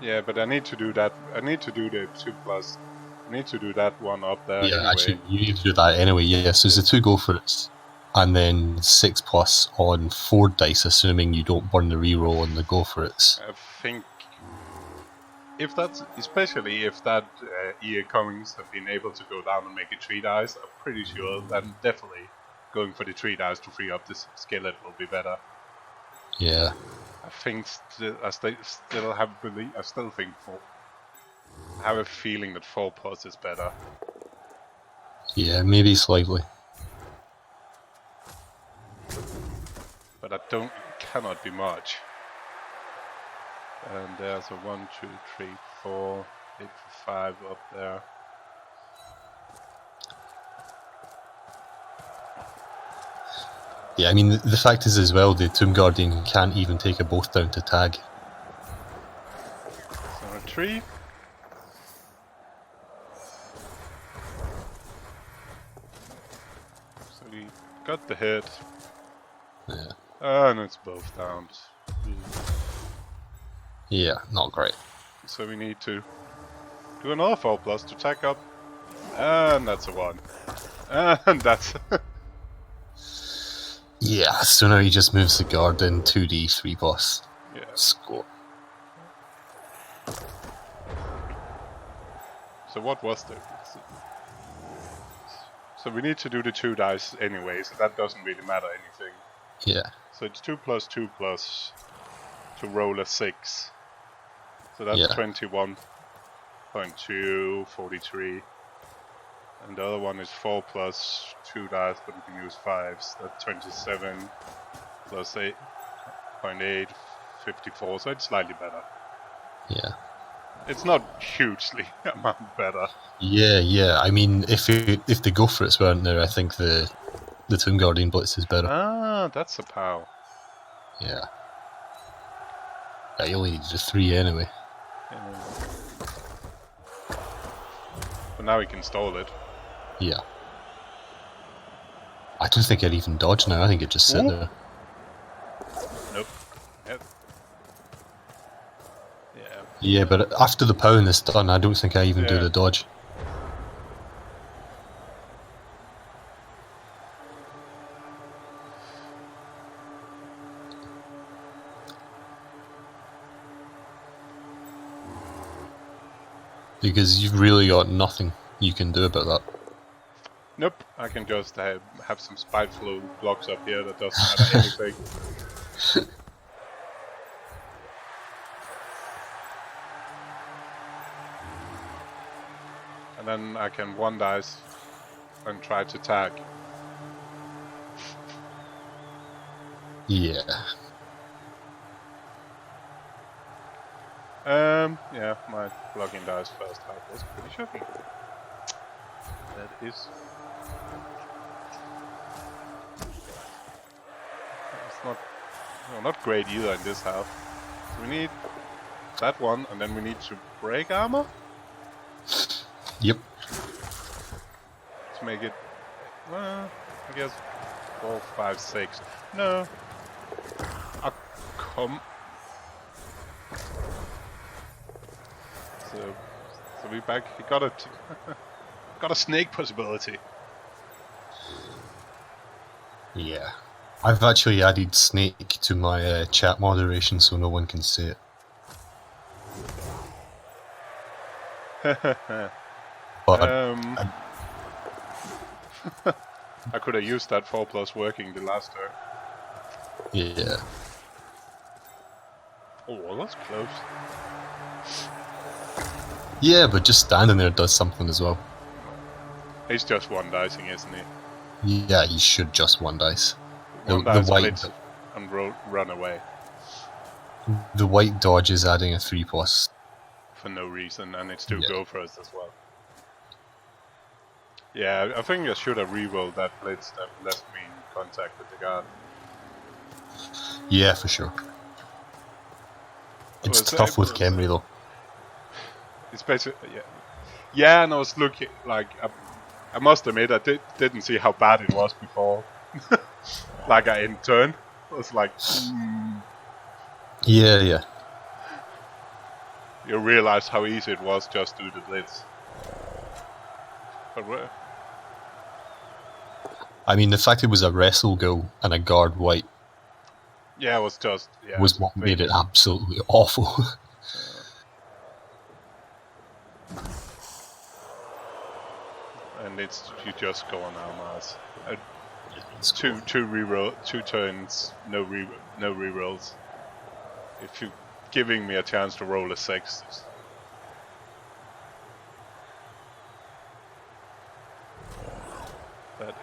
Yeah, but I need to do that. I need to do the 2+. I need to do that one up there Yeah, anyway. actually, you need to do that anyway. Yeah, so it's the 2 go for it's, and then 6+ on 4 dice, assuming you don't burn the reroll on the go for it's. I think if that's, especially if that EA Cummings have been able to go down and make it 3 dice, I'm pretty sure then definitely going for the 3 dice to free up this skillet will be better. Yeah. I think I still have belief. I still think I have a feeling that 4+ is better. Yeah, maybe slightly. But I don't. Cannot be much. And there's a 1, 2, 3, 4, 8, 5 up there. Yeah, I mean, the fact is as well, the Tomb Guardian can't even take a both down to tag. So a 3. So we got the hit. Yeah. And it's both downs. Yeah, not great. So we need to do another 4+ to tack up. And that's a 1. And that's... Yeah, so now he just moves the guard in 2D 3+. yeah. Score. So what was the... So we need to do the 2 dice anyway, so that doesn't really matter anything. Yeah. So it's 2+, 2+ to roll a 6. So that's Yeah. 21.2, 43. And the other one is 4+, 2 dice, but we can use 5s. That's 27 plus 8.8, 54. So it's slightly better. Yeah. It's not hugely amount better. Yeah. I mean, if the go for it's weren't there, I think the Tomb Guardian Blitz is better. Ah, that's a pow. Yeah. You only needed a 3 anyway. But now we can stall it. Yeah. I don't think I'd even dodge now. I think it'd just sit Ooh. there. Nope. Yep. Yeah. Yeah, but after the pound is done, I don't think I even do Yeah. the dodge. Because you've really got nothing you can do about that. Nope. I can just have some spiteful blocks up here that doesn't matter anything. And then I can 1 dice and try to tag. Yeah. Yeah, my blocking dice first half was pretty shocking. That is... It's not great either in this half. So we need that one, and then we need to break armor Yep. to make it, well, I guess 4, 5, 6. No. Come. So we back. He got it. Got a snake possibility. Yeah. I've actually added snake to my chat moderation so no one can see it. But I could have used that 4+ working the last turn. yeah. Oh, well, that's close. Yeah, but just standing there does something as well. He's just 1 dicing, isn't he? Yeah, he should just 1 dice. 1 dice split and run away. The white dodge is adding a 3+. For no reason, and it's 2 Yeah. go for us as well. Yeah, I think I should have re-rolled that blitz that left me in contact with the guard. Yeah, for sure. It's was tough with able- Khemri though. It's basically yeah. And I was looking like I must admit I didn't see how bad it was before. Like in turn, I was like, Yeah. you realize how easy it was just to do the blitz. But I mean, the fact it was a wrestle goal and a guard white yeah, it was just was what made it absolutely awful. And it's you just go on our Mars. Cool. Two turns, no rerolls. If you're giving me a chance to roll a 6, that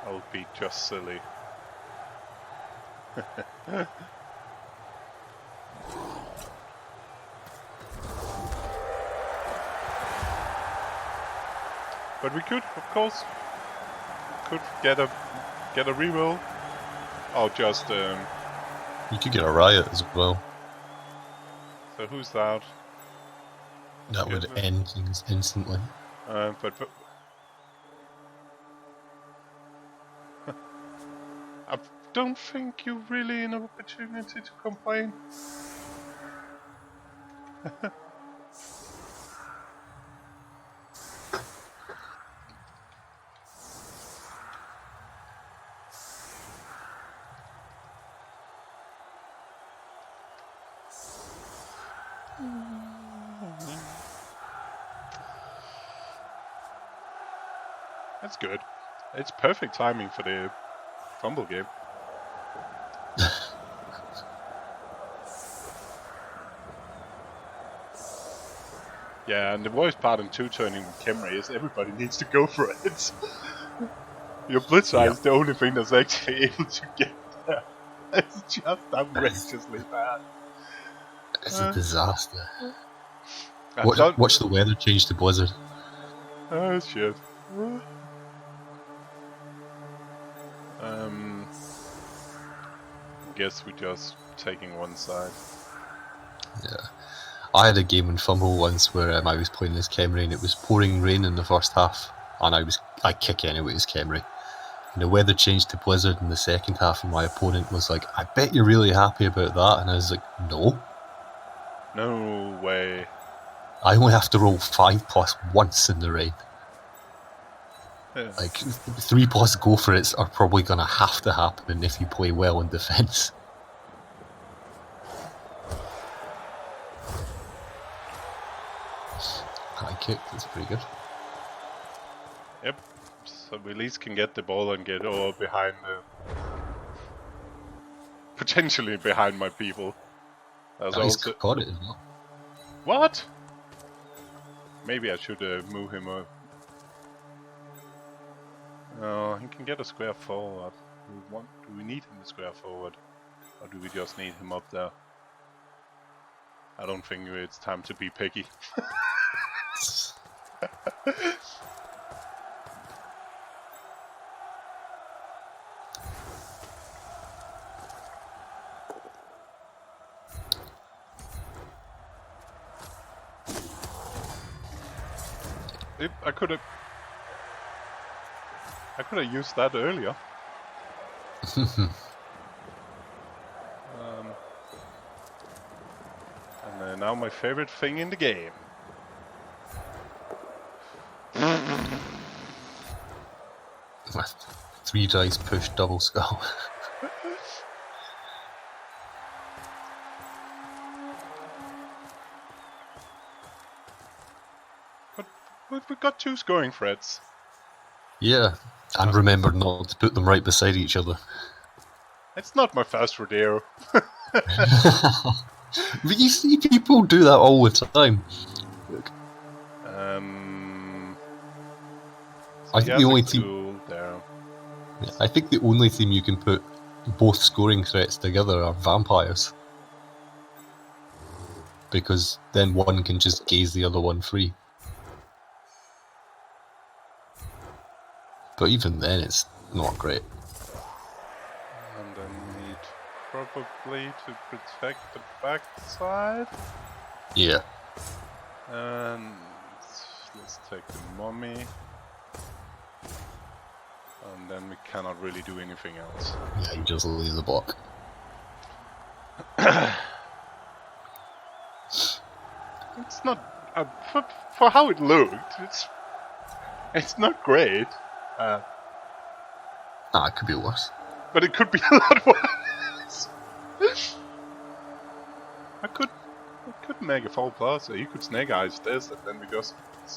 I'll be just silly. But we could, of course, get a reroll, or just You could get a riot as well. So who's that? That would end things instantly. But I don't think you're really in an opportunity to complain. That's good. It's perfect timing for the fumble game. Yeah, and the worst part in two-turning with Khemri is everybody needs to go for it. Your blitzer is the only thing that's actually able to get there. It's just outrageously bad. It's a disaster. Watch Watch the weather change to blizzard. Oh shit. Guess we're just taking one side. Yeah. I had a game in Fumble once where I was playing as Khemri and it was pouring rain in the first half and I kick anyway as Khemri. And the weather changed to blizzard in the second half and my opponent was like, I bet you're really happy about that. And I was like, no. No way. I only have to roll 5+ once in the rain. Yeah. Like 3+ go for it are probably going to have to happen if you play well in defence. High kick, that's pretty good. Yep. So we at least can get the ball and get over behind potentially behind my people. That's He's also got it as well. What? Maybe I should move him up. Oh, he can get a square forward. Do we need him to square forward? Or do we just need him up there? I don't think it's time to be picky. I could have used that earlier. And now my favorite thing in the game. Three dice push double skull. But we've got 2 scoring threats. Yeah, and remember not to put them right beside each other. It's not my first rodeo. But you see people do that all the time. I think the only team. I think the only team you can put both scoring threats together are vampires, because then one can just gaze the other one free. But even then, it's not great. And then need probably to protect the backside. Yeah. And let's take the mummy. And then we cannot really do anything else. Yeah, you just leave the block. It's not for how it looked. It's not great. It could be worse. But it could be a lot worse. I could make a 4+. So you could snake eyes this, and then it's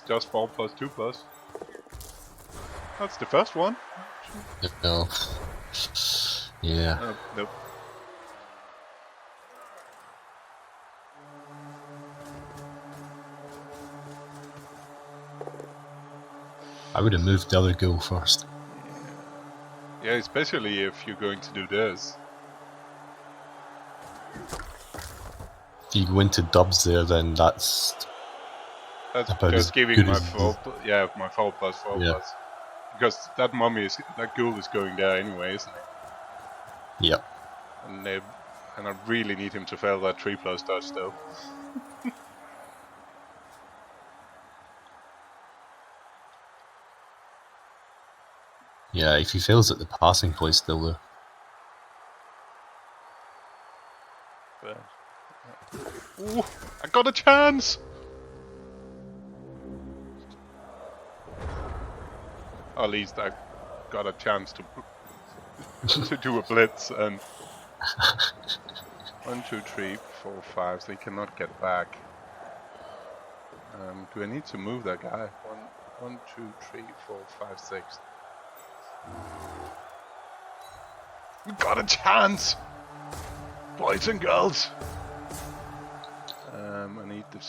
just 4+, 2+. That's the first one. No. Yeah. Nope. I would have moved the other goal first. Yeah, especially if you're going to do this. If you go into dubs there, then that's about just as giving good my as 4+, my 4+, 4+. Yeah. Because that ghoul is going there anyway, isn't it? Yep. And I really need him to fail that 3+ dodge though. Yeah, if he fails at the passing play still though. Ooh, I got a chance! Or at least I got a chance to do a blitz and 1, 2, 3, 4, 5. So he cannot get back. Do I need to move that guy? 1, 2, 3, 4, 5, 6. We got a chance, boys and girls. I need the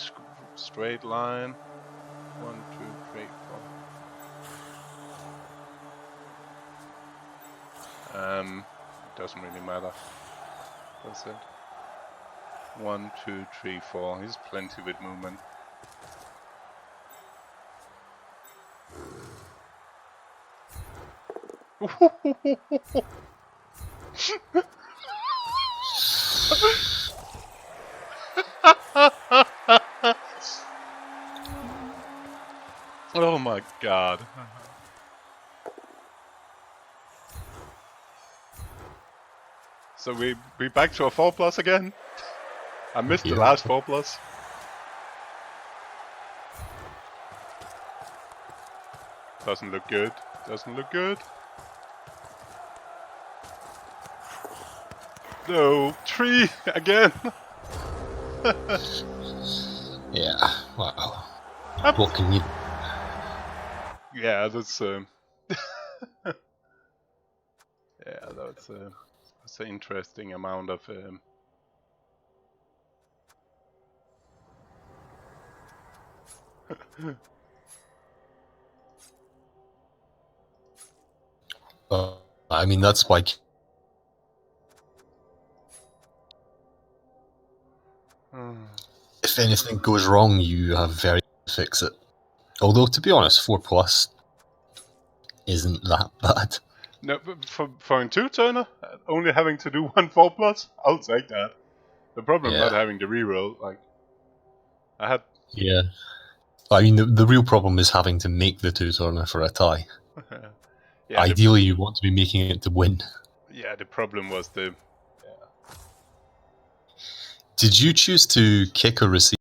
straight line. 1, 2, 3, 4. Doesn't really matter. That's it. 1, 2, 3, 4. He's plenty with movement. Oh my god. So we back to a 4+ again? I missed the last 4+. Doesn't look good. Doesn't look good. No, 3 again. Yeah. Wow. What can you? Yeah, that's yeah, that's an interesting amount of I mean, that's why. If anything goes wrong, you have very to fix it. Although, to be honest, 4+ isn't that bad. No, but for a 2-turner, only having to do 1 4+, I'll take that. The problem not having to reroll, like I had. Yeah. I mean, the real problem is having to make the 2-turner for a tie. Yeah, ideally, you want to be making it to win. Yeah, the problem was the. Did you choose to kick or receive?